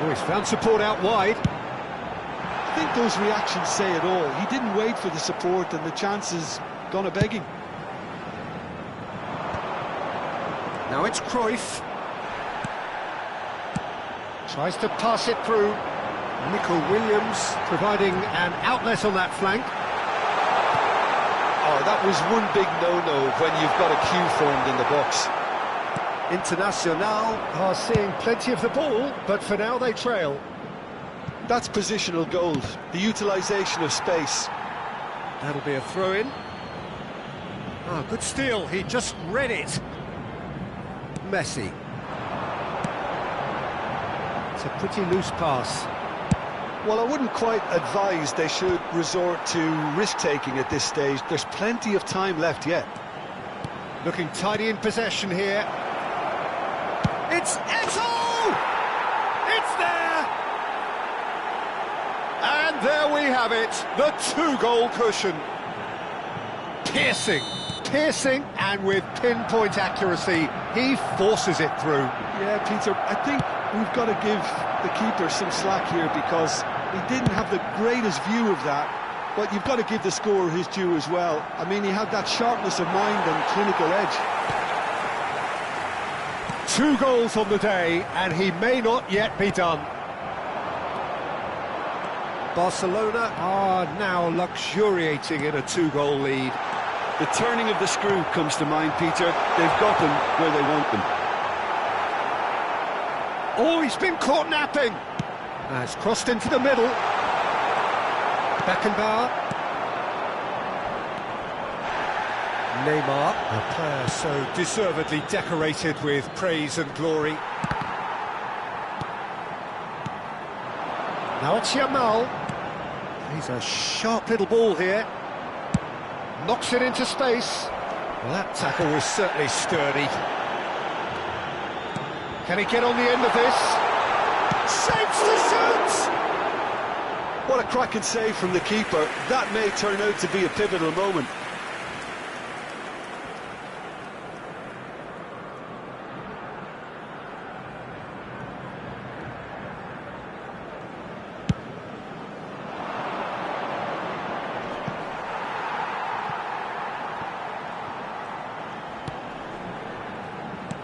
Oh, he's found support out wide. I think those reactions say it all. He didn't wait for the support, and the chance has gone a-begging. Now it's Cruyff. Tries to pass it through. Nico Williams providing an outlet on that flank. Oh, that was one big no-no when you've got a queue formed in the box. Internacional are seeing plenty of the ball, but for now they trail. That's positional gold, the utilisation of space. That'll be a throw-in. Ah, good steal, he just read it. Messi. It's a pretty loose pass. Well, I wouldn't quite advise they should resort to risk-taking at this stage. There's plenty of time left yet. Looking tidy in possession here. It's Eto'o! It's there! And there we have it, the two-goal cushion. Piercing, and with pinpoint accuracy, he forces it through. Yeah, Peter, I think we've got to give the keeper some slack here because he didn't have the greatest view of that, but you've got to give the scorer his due as well. I mean, he had that sharpness of mind and clinical edge. 2 goals on the day, and he may not yet be done. Barcelona are now luxuriating in a 2-goal lead. The turning of the screw comes to mind, Peter. They've got them where they want them. Oh, he's been caught napping. It's crossed into the middle. Beckenbauer. Neymar, a player so deservedly decorated with praise and glory. Now it's Yamal. He's a sharp little ball here. Knocks it into space. Well, that tackle was certainly sturdy. Can he get on the end of this? Saves to shoot! What a cracking save from the keeper. That may turn out to be a pivotal moment.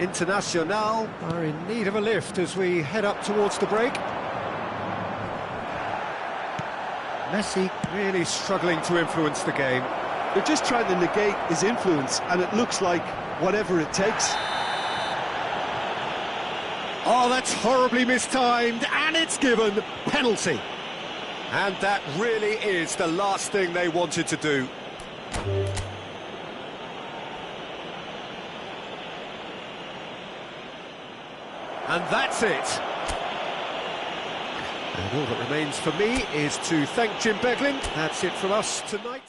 Internacional are in need of a lift as we head up towards the break. Messi really struggling to influence the game. They're just trying to negate his influence, and it looks like whatever it takes. Oh, that's horribly mistimed, and it's given penalty. And that really is the last thing they wanted to do. And that's it. And all that remains for me is to thank Jim Beglin. That's it from us tonight.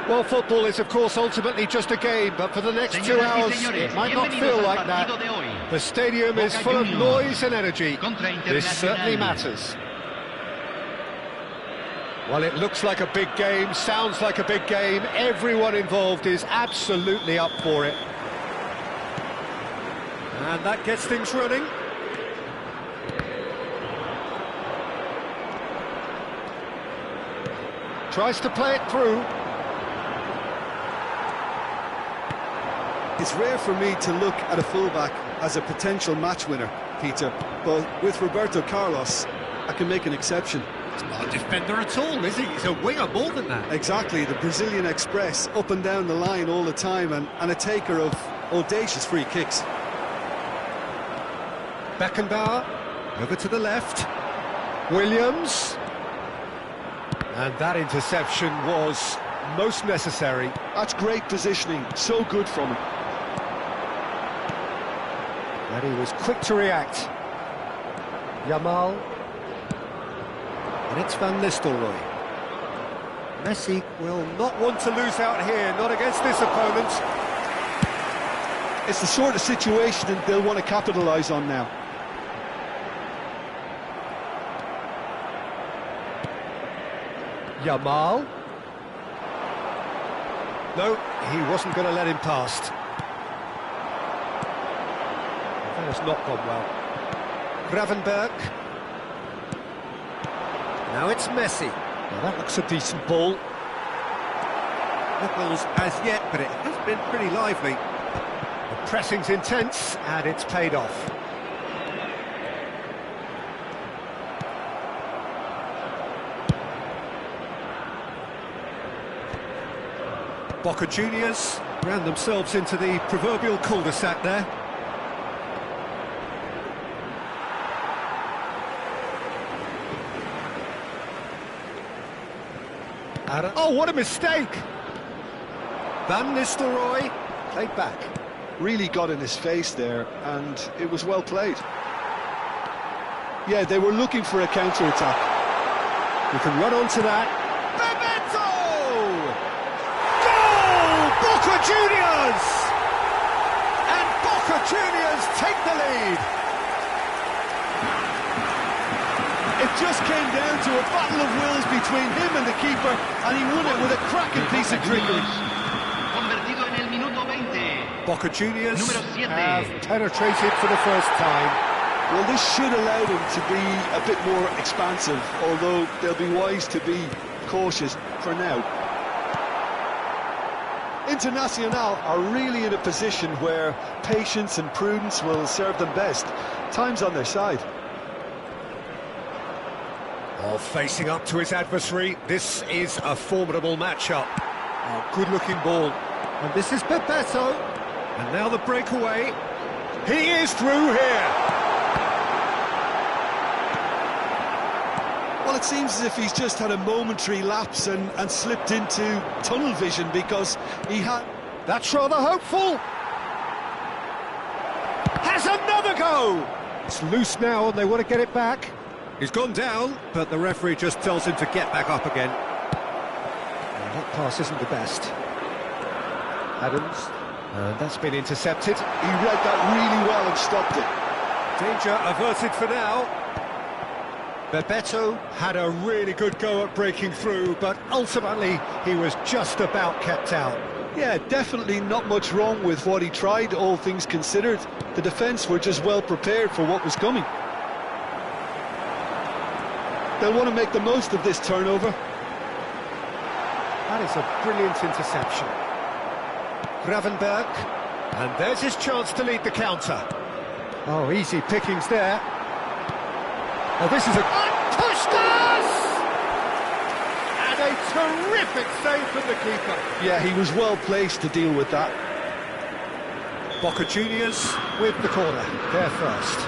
Well, football is, of course, ultimately just a game, but for the next 2 hours, it might not feel like that. The stadium is full of noise and energy. This certainly matters. Well, it looks like a big game, sounds like a big game. Everyone involved is absolutely up for it. And that gets things running. Tries to play it through. It's rare for me to look at a fullback as a potential match winner, Peter, but with Roberto Carlos, I can make an exception. He's not a defender at all, is he? He's a winger more than that. Exactly, the Brazilian Express, up and down the line all the time, and a taker of audacious free kicks. Beckenbauer, over to the left. Williams. And that interception was most necessary. That's great positioning, so good from him. And he was quick to react. Yamal. And it's Van Nistelrooy. Messi will not want to lose out here, not against this opponent. It's the sort of situation that they'll want to capitalise on now. Yamal. No, he wasn't going to let him past. That has not gone well. Gravenberg. Now it's Messi. Now that looks a decent ball. No goals as yet, but it has been pretty lively. The pressing's intense, and it's paid off. Boca Juniors ran themselves into the proverbial cul-de-sac there. Oh, what a mistake! Van Nistelrooy played back. Really got in his face there, and it was well played. Yeah, they were looking for a counter-attack. We can run on to that. Bebeto! Goal! Boca Juniors! And Boca Juniors take the lead. It just came down to a battle of wills between him and the keeper, and he won it with a cracking piece of trickery. Convertido en el minuto 20. Boca Juniors Número 7. have penetrated for the first time. Well, this should allow them to be a bit more expansive, although they'll be wise to be cautious for now. Internacional are really in a position where patience and prudence will serve them best. Time's on their side. Oh, facing up to his adversary, this is a formidable matchup. Oh, good-looking ball. And this is Bebeto. And now the breakaway. He is through here. Well, it seems as if he's just had a momentary lapse and slipped into tunnel vision, because he had... That's rather hopeful. Has another go. It's loose now and they want to get it back. He's gone down, but the referee just tells him to get back up again. And that pass isn't the best. Adams, and that's been intercepted. He read that really well and stopped it. Danger averted for now. Bebeto had a really good go at breaking through, but ultimately he was just about kept out. Yeah, definitely not much wrong with what he tried, all things considered. The defence were just well prepared for what was coming. They'll want to make the most of this turnover. That is a brilliant interception. Gravenberg, and there's his chance to lead the counter. Oh, easy pickings there. Oh, this is a... Puskas! And a terrific save from the keeper. Yeah, he was well placed to deal with that. Boca Juniors with the corner. They're first.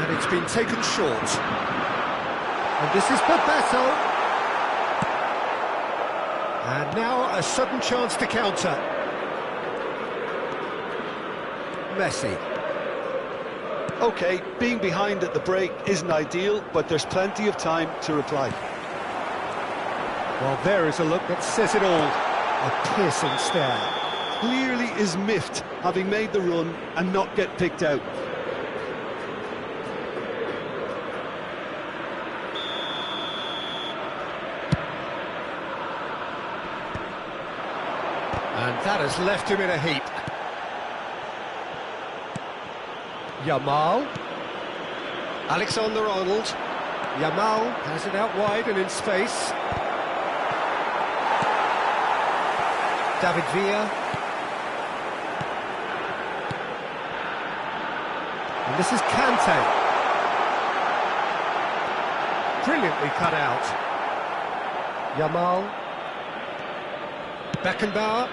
And it's been taken short. And this is Bebeto. And now a sudden chance to counter. Messi. OK, being behind at the break isn't ideal, but there's plenty of time to reply. Well, there is a look that says it all. A piercing stare. Clearly is miffed, having made the run and not get picked out. And that has left him in a heap. Yamal. Alexander-Arnold. Yamal has it out wide and in space. David Villa. And this is Kante. Brilliantly cut out. Yamal. Beckenbauer.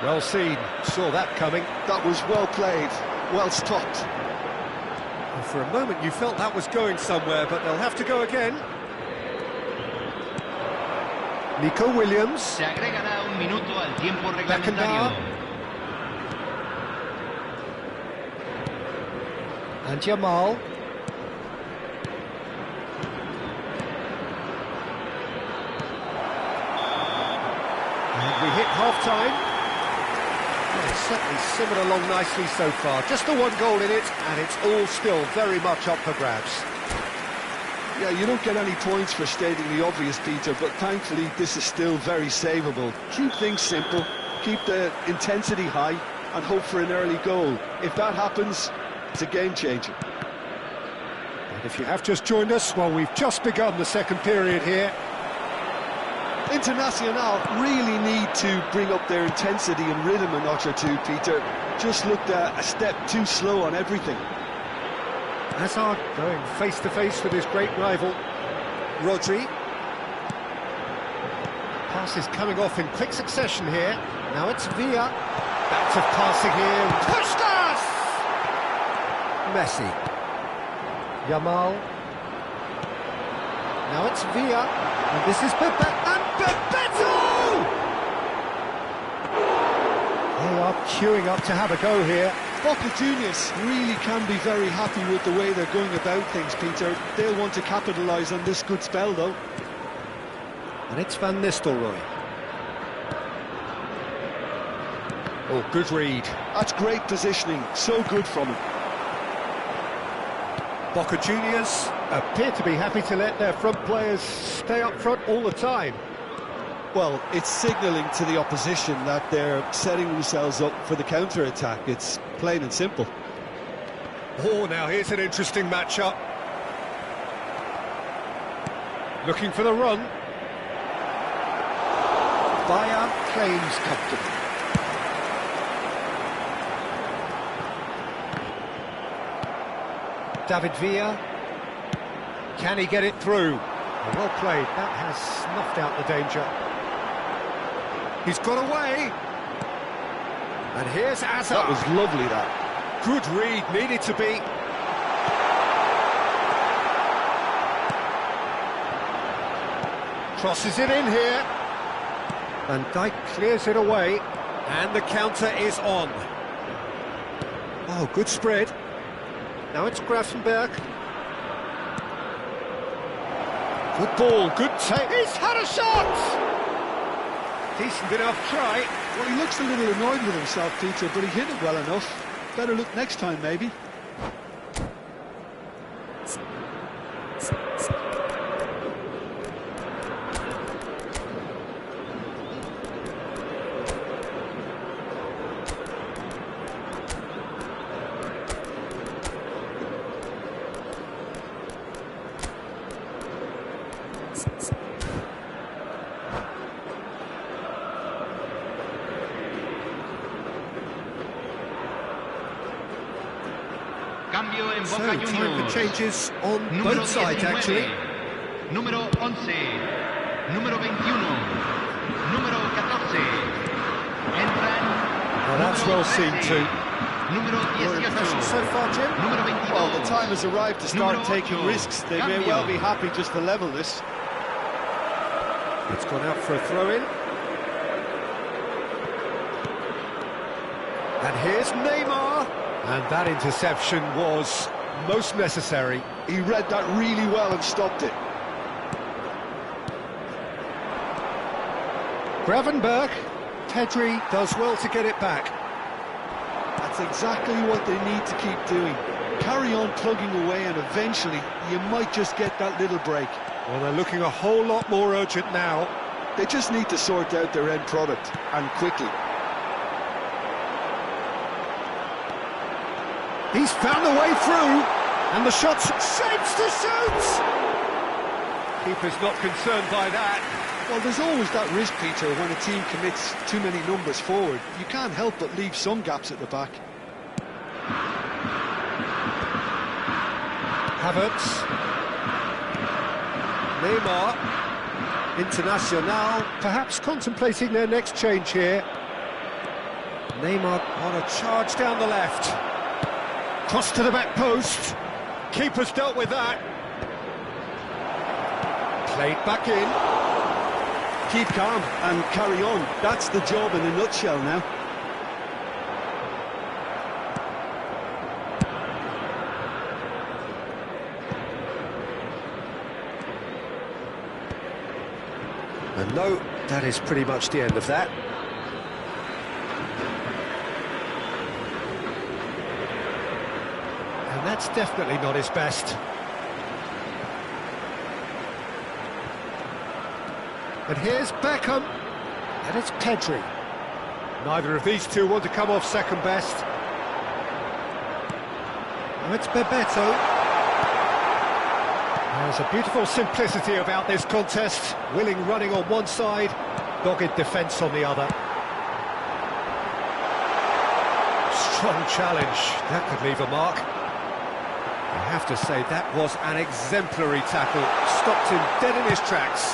Well seen, saw that coming. That was well played, well stopped. And for a moment you felt that was going somewhere, but they'll have to go again. Nico Williams. Se agregará un minuto al tiempo reglamentario. Beckenbauer. And Yamal. And we hit half-time. Well, it's certainly simmered along nicely so far. Just the one goal in it, and it's all still very much up for grabs. Yeah, you don't get any points for stating the obvious, Peter, but thankfully this is still very savable. Keep things simple, keep the intensity high, and hope for an early goal. If that happens, it's a game changer. If you have just joined us, well, we've just begun the second period here. Internacional really need to bring up their intensity and rhythm a notch or two, Peter. Just looked a step too slow on everything. Hazard going face-to-face with his great rival, Rodri. Pass is coming off in quick succession here. Now it's Villa. Backs of passing here. Puskas! Messi. Yamal. Now it's Villa. And this is Pepe. And Bebeto! They are queuing up to have a go here. Boca Juniors really can be very happy with the way they're going about things, Peter. They'll want to capitalise on this good spell, though. And it's Van Nistelrooy. Oh, good read. That's great positioning, so good from him. Boca Juniors appear to be happy to let their front players stay up front all the time. Well, it's signalling to the opposition that they're setting themselves up for the counter-attack. It's plain and simple. Oh, now here's an interesting matchup. Looking for the run. Bayer claims comfortably. David Villa. Can he get it through? Well played. That has snuffed out the danger. He's got away. And here's Hazard. That was lovely, that. Good read, needed to be. Crosses it in here. Van Dijk clears it away. And the counter is on. Oh, good spread. Now it's Grafenberg. Good ball, good take. He's had a shot! Decent enough try. Well, he looks a little annoyed with himself, Peter, but he hit it well enough. Better look next time, maybe. Cambio en So, Boca time for Juniors. changes on Número both sides, 19, actually. Número 11, número 21, número 14. Entran. Well, that's número well seen 13, too. Número Your 18. impressions so far, Jim? Número 22. Well, the time has arrived to start Número taking 8. risks. They may Cambio. well be happy just to level this. It's gone out for a throw-in. And here's Neymar. And that interception was most necessary. He read that really well and stopped it. Gravenberg. Pedri does well to get it back. That's exactly what they need to keep doing. Carry on plugging away and eventually you might just get that little break. Well, they're looking a whole lot more urgent now. They just need to sort out their end product, and quickly. He's found a way through, and the shot's shapes to shoot! Keeper's not concerned by that. Well, there's always that risk, Peter, when a team commits too many numbers forward. You can't help but leave some gaps at the back. Havertz. Neymar. Internacional, perhaps contemplating their next change here. Neymar on a charge down the left. Cross to the back post. Keeper's dealt with that. Played back in. Keep calm and carry on. That's the job in a nutshell now. And no, that is pretty much the end of that. And that's definitely not his best. And here's Beckham. And it's Pedri. Neither of these two want to come off second best. And it's Bebeto. There's a beautiful simplicity about this contest. Willing running on one side, dogged defence on the other. Strong challenge, that could leave a mark. I have to say, that was an exemplary tackle. Stopped him dead in his tracks.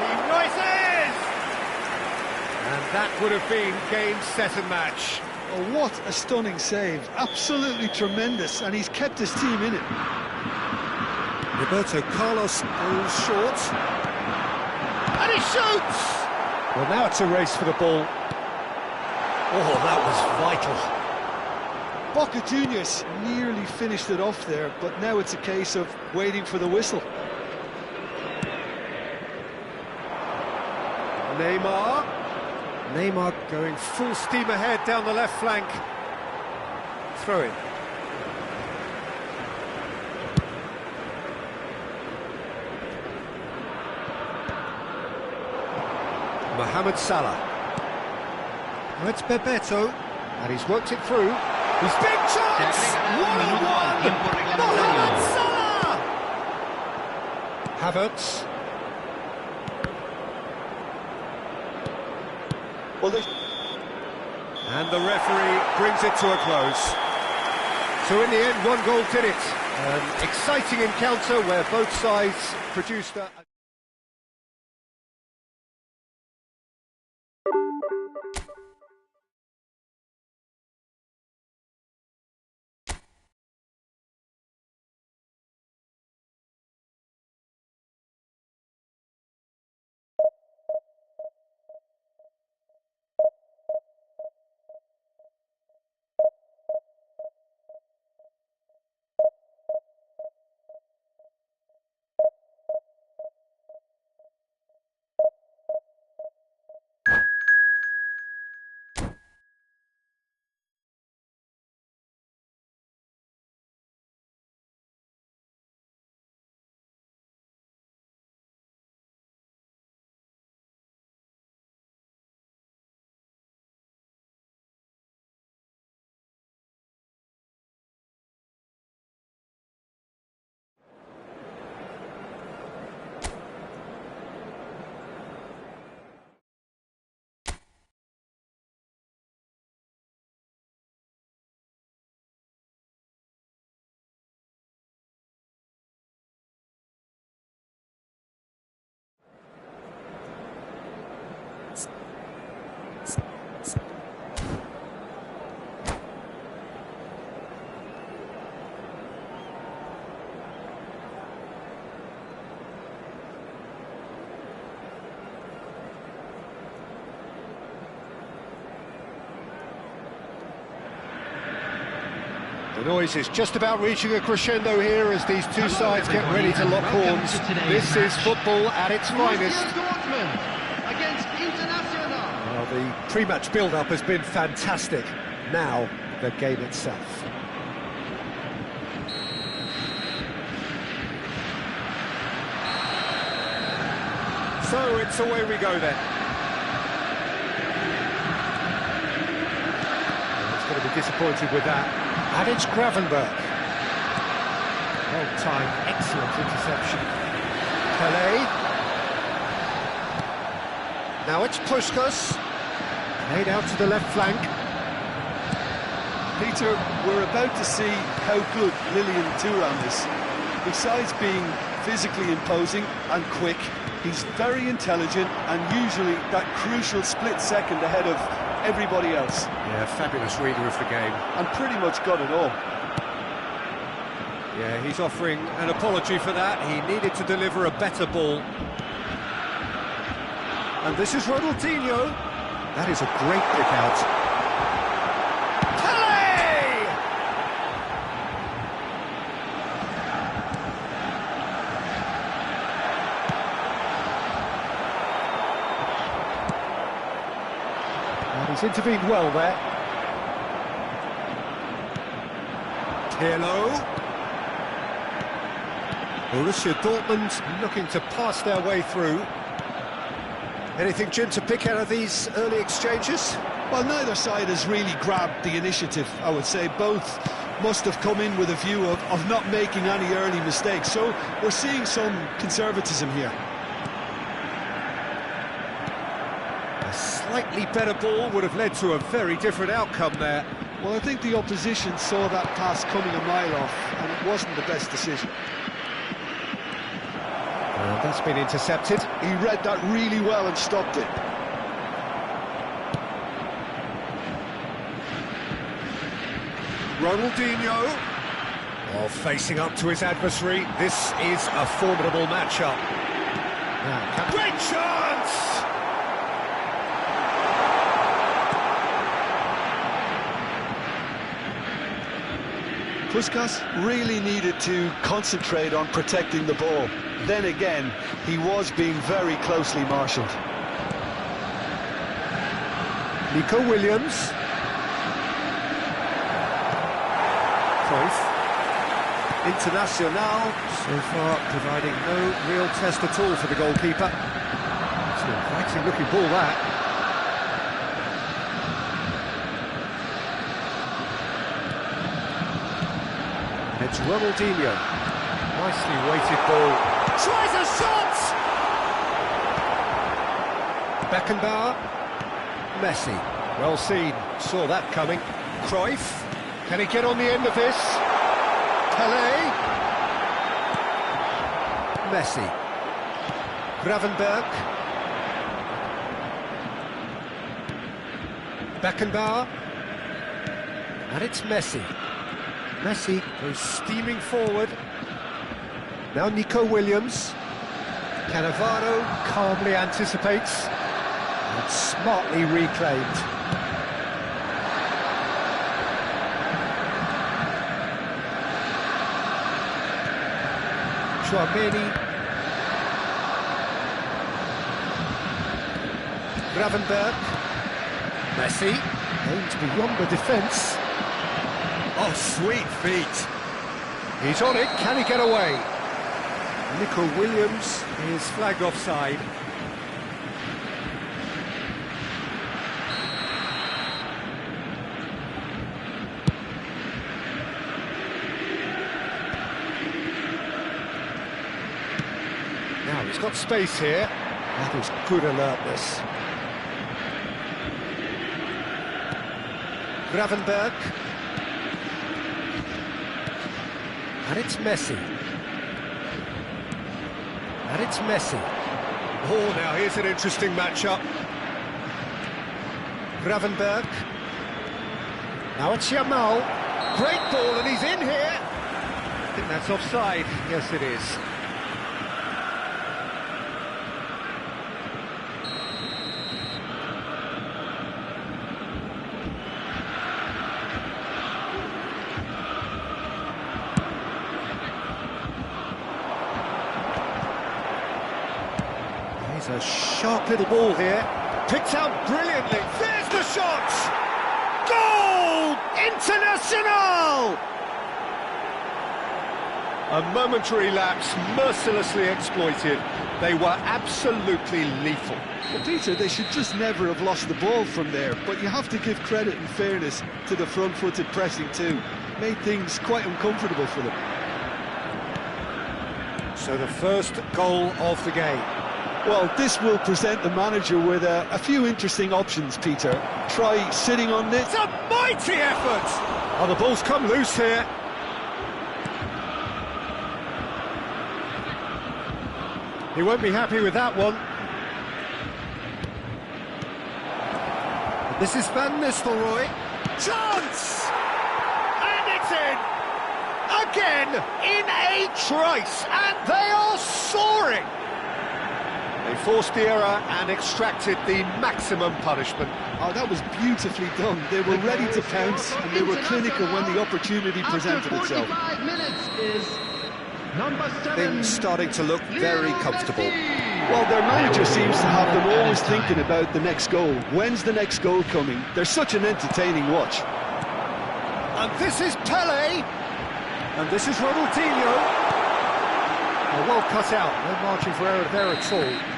He rises! And that would have been game, set and match. Oh, what a stunning save. Absolutely tremendous, and he's kept his team in it. Roberto Carlos goes short. And he shoots! Well, now it's a race for the ball. Oh, that was vital. Boca Juniors nearly finished it off there, but now it's a case of waiting for the whistle. Neymar going full steam ahead down the left flank. Throw in. Mohamed Salah. Now it's Bebeto, and he's worked it through. His big chance! One-on-one! Mohamed Salah! Havertz. And the referee brings it to a close. So in the end, one goal did it. An exciting encounter where both sides produced a... The noise is just about reaching a crescendo here as these two sides get ready to lock horns. This is football at its finest. Against Internacional. Well, the pre-match build-up has been fantastic. Now, the game itself. So it's away we go then. He's going to be disappointed with that. And it's Gravenberg. Well-timed, excellent interception. Pelé. Now it's Puskas. Played out to the left flank. Peter, we're about to see how good Lilian Thuram is. Besides being physically imposing and quick, he's very intelligent and usually that crucial split second ahead of everybody else. Yeah, fabulous reader of the game. And pretty much got it all. Yeah, he's offering an apology for that. He needed to deliver a better ball. And this is Ronaldinho. That is a great pick out. Pelé! And he's intervened well there. Pirlo. Borussia Dortmund looking to pass their way through. Anything, Jim, to pick out of these early exchanges? Well, neither side has really grabbed the initiative, I would say. Both must have come in with a view of not making any early mistakes, so we're seeing some conservatism here. A slightly better ball would have led to a very different outcome there. Well, I think the opposition saw that pass coming a mile off, and it wasn't the best decision. That's been intercepted. He read that really well and stopped it. Ronaldinho, while facing up to his adversary, this is a formidable matchup. Great chance! Puskas really needed to concentrate on protecting the ball. Then again, he was being very closely marshalled. Nico Williams. Cruyff. Internacional, so far providing no real test at all for the goalkeeper. It's an inviting looking ball, that. It's Ronaldinho. Nicely weighted ball. Tries a shot! Beckenbauer. Messi. Well seen. Saw that coming. Cruyff. Can he get on the end of this? Pelé. Messi. Gravenberg. Beckenbauer. And it's Messi. Messi goes steaming forward. Now Nico Williams. Cannavaro calmly anticipates and smartly reclaimed. Chouameni. Gravenberg. Messi aimed beyond the defence. Oh, sweet feet. He's on it, can he get away? Nico Williams is flagged offside. Now he's got space here. That is good alertness. Gravenberg. And it's Messi. And it's Messi. Oh, now here's an interesting matchup. Gravenberg. Now it's Yamal. Great ball, and he's in here. I think that's offside. Yes, it is. A sharp little ball here, picked out brilliantly. There's the shot! Goal! Internacional! A momentary lapse, mercilessly exploited. They were absolutely lethal. Well, Peter, they should just never have lost the ball from there, but you have to give credit and fairness to the front-footed pressing too. Made things quite uncomfortable for them. So the first goal of the game. Well, this will present the manager with a few interesting options, Peter. Try sitting on this. It's a mighty effort! Oh, the ball's come loose here. He won't be happy with that one. This is Van Nistelrooy. Chance! And it's in! Again, in a trice, and they are soaring! They forced the error and extracted the maximum punishment. Oh, that was beautifully done. They were ready to pounce, and they were clinical when the opportunity presented itself. Things starting to look very comfortable. Well, their manager seems to have them always thinking about the next goal. When's the next goal coming? They're such an entertaining watch. And this is Pelé. And this is Ronaldinho. Well cut out, no margin for error there at all.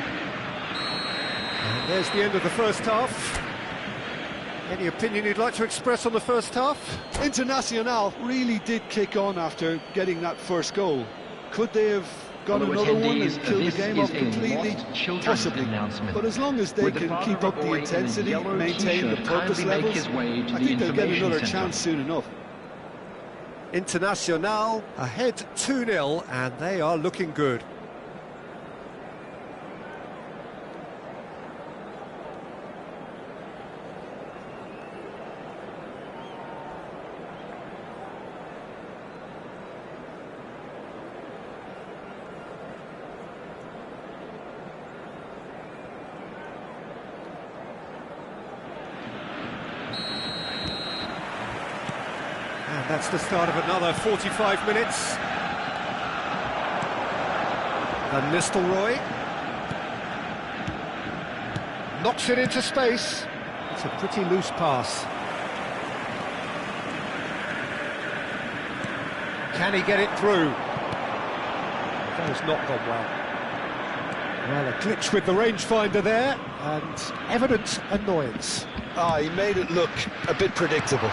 And there's the end of the first half. Any opinion you'd like to express on the first half? Internacional really did kick on after getting that first goal. Could they have got another one and killed the game off completely? Possibly. But as long as they can keep up the intensity, maintain the purpose levels, I think they'll get another chance soon enough. Internacional ahead 2-0, and they are looking good. And that's the start of another 45 minutes. Van Nistelrooy knocks it into space. It's a pretty loose pass. Can he get it through? That has not gone well. Well, a glitch with the rangefinder there, and evident annoyance. He made it look a bit predictable.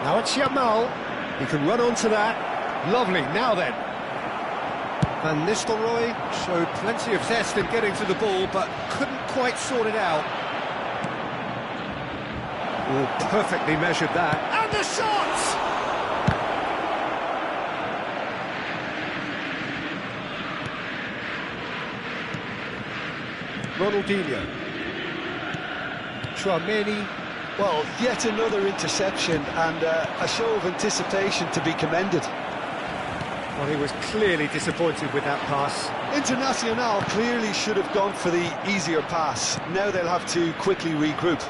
Now it's Yamal. He can run onto that. Lovely, now then. Van Nistelrooy showed plenty of zest in getting to the ball, but couldn't quite sort it out. Oh, perfectly measured that. And the shot! Ronaldinho. Tchouaméni. Well, yet another interception and a show of anticipation to be commended. Well, he was clearly disappointed with that pass. Internacional clearly should have gone for the easier pass. Now they'll have to quickly regroup.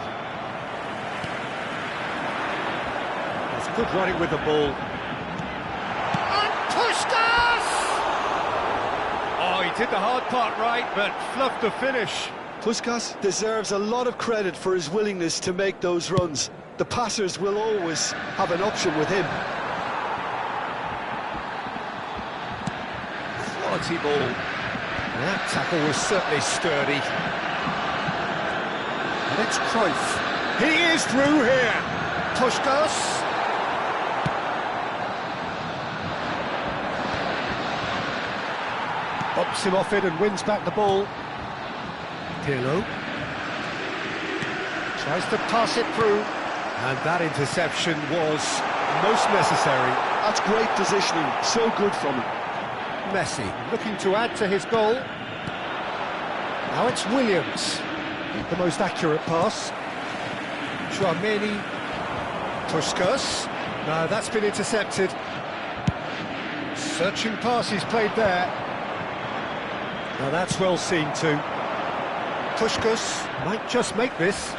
It's good running with the ball. And Puskás! Oh, he did the hard part right, but fluffed the finish. Puskás deserves a lot of credit for his willingness to make those runs. The passers will always have an option with him. Quality ball. That tackle was certainly sturdy. And it's Cruyff. He is through here. Puskás. Bumps him off it and wins back the ball. Pirlo tries to pass it through, and that interception was most necessary. That's great positioning, so good from him. Messi looking to add to his goal. Now it's Williams, the most accurate pass. Tchouaméni, Puskás. No, that's been intercepted. Searching pass he's played there. Now that's well seen too. Puskás might just make this.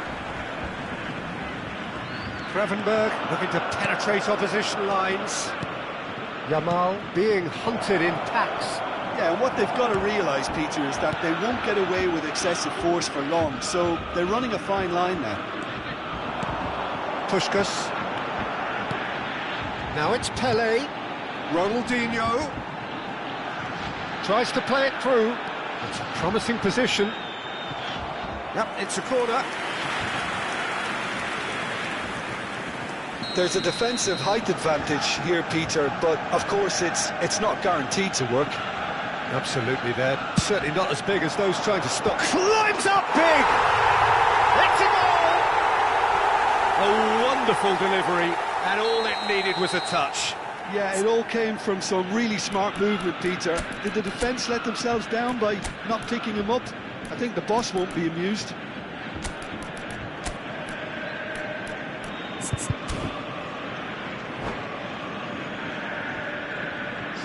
Gravenberg looking to penetrate opposition lines. Yamal being hunted in packs. Yeah, and what they've got to realise, Peter, is that they won't get away with excessive force for long, so they're running a fine line now. Puskás. Now it's Pelé. Ronaldinho tries to play it through. It's a promising position. Yep, it's a corner. There's a defensive height advantage here, Peter, but of course it's not guaranteed to work. Absolutely, they're certainly not as big as those trying to stop. Climbs up big! It's a goal! A wonderful delivery, and all it needed was a touch. Yeah, it all came from some really smart movement, Peter. Did the defence let themselves down by not picking him up? I think the boss won't be amused.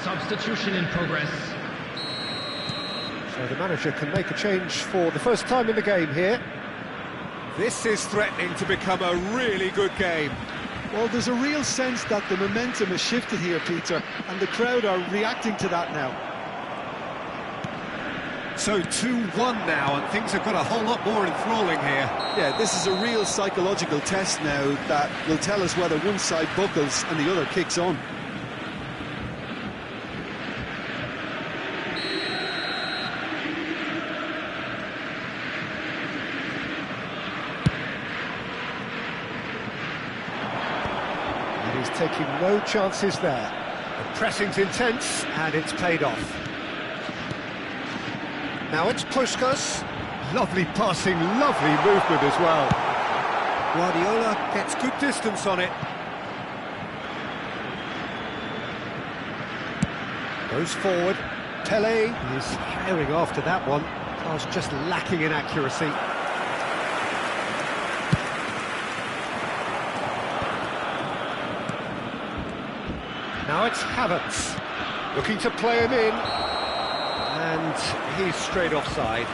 Substitution in progress. So the manager can make a change for the first time in the game here. This is threatening to become a really good game. Well, there's a real sense that the momentum has shifted here, Peter, and the crowd are reacting to that now. So 2-1 now, and things have got a whole lot more enthralling here. Yeah, this is a real psychological test now that will tell us whether one side buckles and the other kicks on. He's taking no chances there. The pressing's intense, and it's paid off. Now it's Puskas. Lovely passing, lovely movement as well. Guardiola gets good distance on it. Goes forward. Pele is herring after that one. Pass just lacking in accuracy. Now it's Havertz, looking to play him in, and he's straight offside.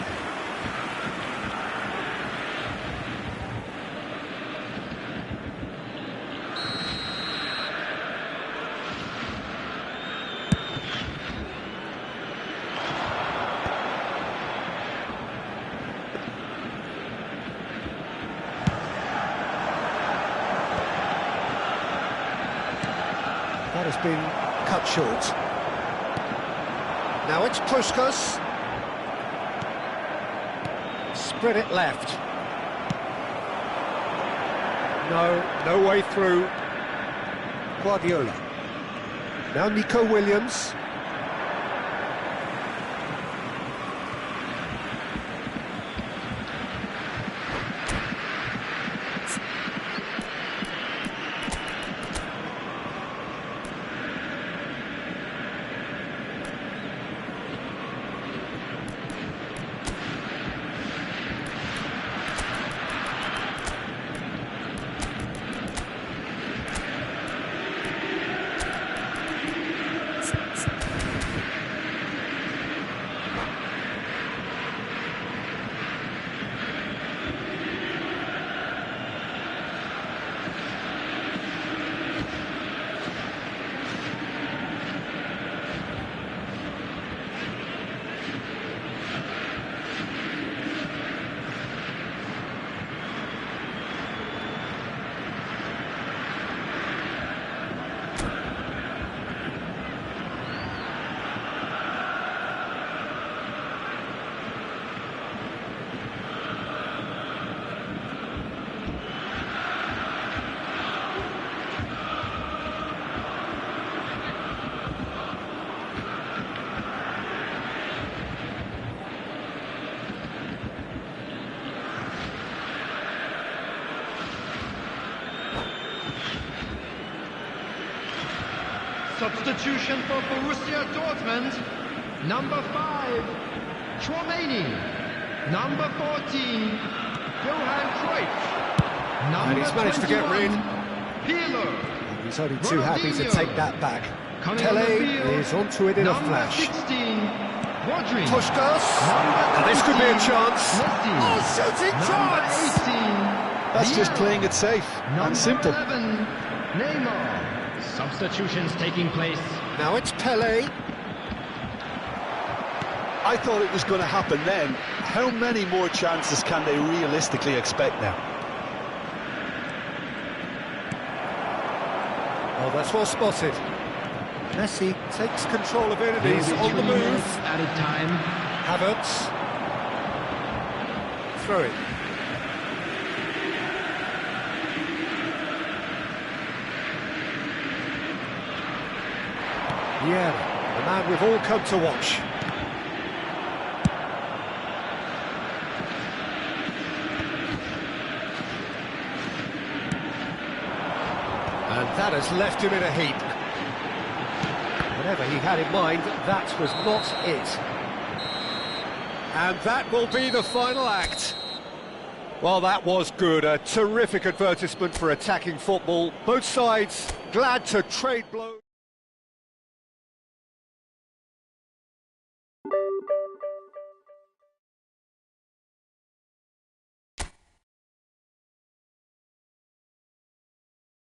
That has been cut short. Now it's Puskas. Spread it left. No way through. Guardiola. Now Nico Williams. Substitution for Borussia Dortmund. Number 5, Tchouaméni. Number 14, Johan Cruyff. Number And he's managed to get 21, rid. Pirlo. He's only too happy to Ronaldinho. take that back. Coming on the Pele field, is onto it in a number flash. 16, Rodri. Puskas. Number And this could be a 20, chance. Messi. Oh, shooting Number chance! 18, That's just Diaz. playing it safe Number and simple. 11, Neymar. Substitutions taking place. Now it's Pele. I thought it was going to happen then. How many more chances can they realistically expect now? Oh, that's well spotted. Messi takes control of it, and he's on the 3 move. minutes added time. Havertz. Throw it. Yeah, the man we've all come to watch. And that has left him in a heap. Whatever he had in mind, that was not it. And that will be the final act. Well, that was good. A terrific advertisement for attacking football. Both sides glad to trade blows.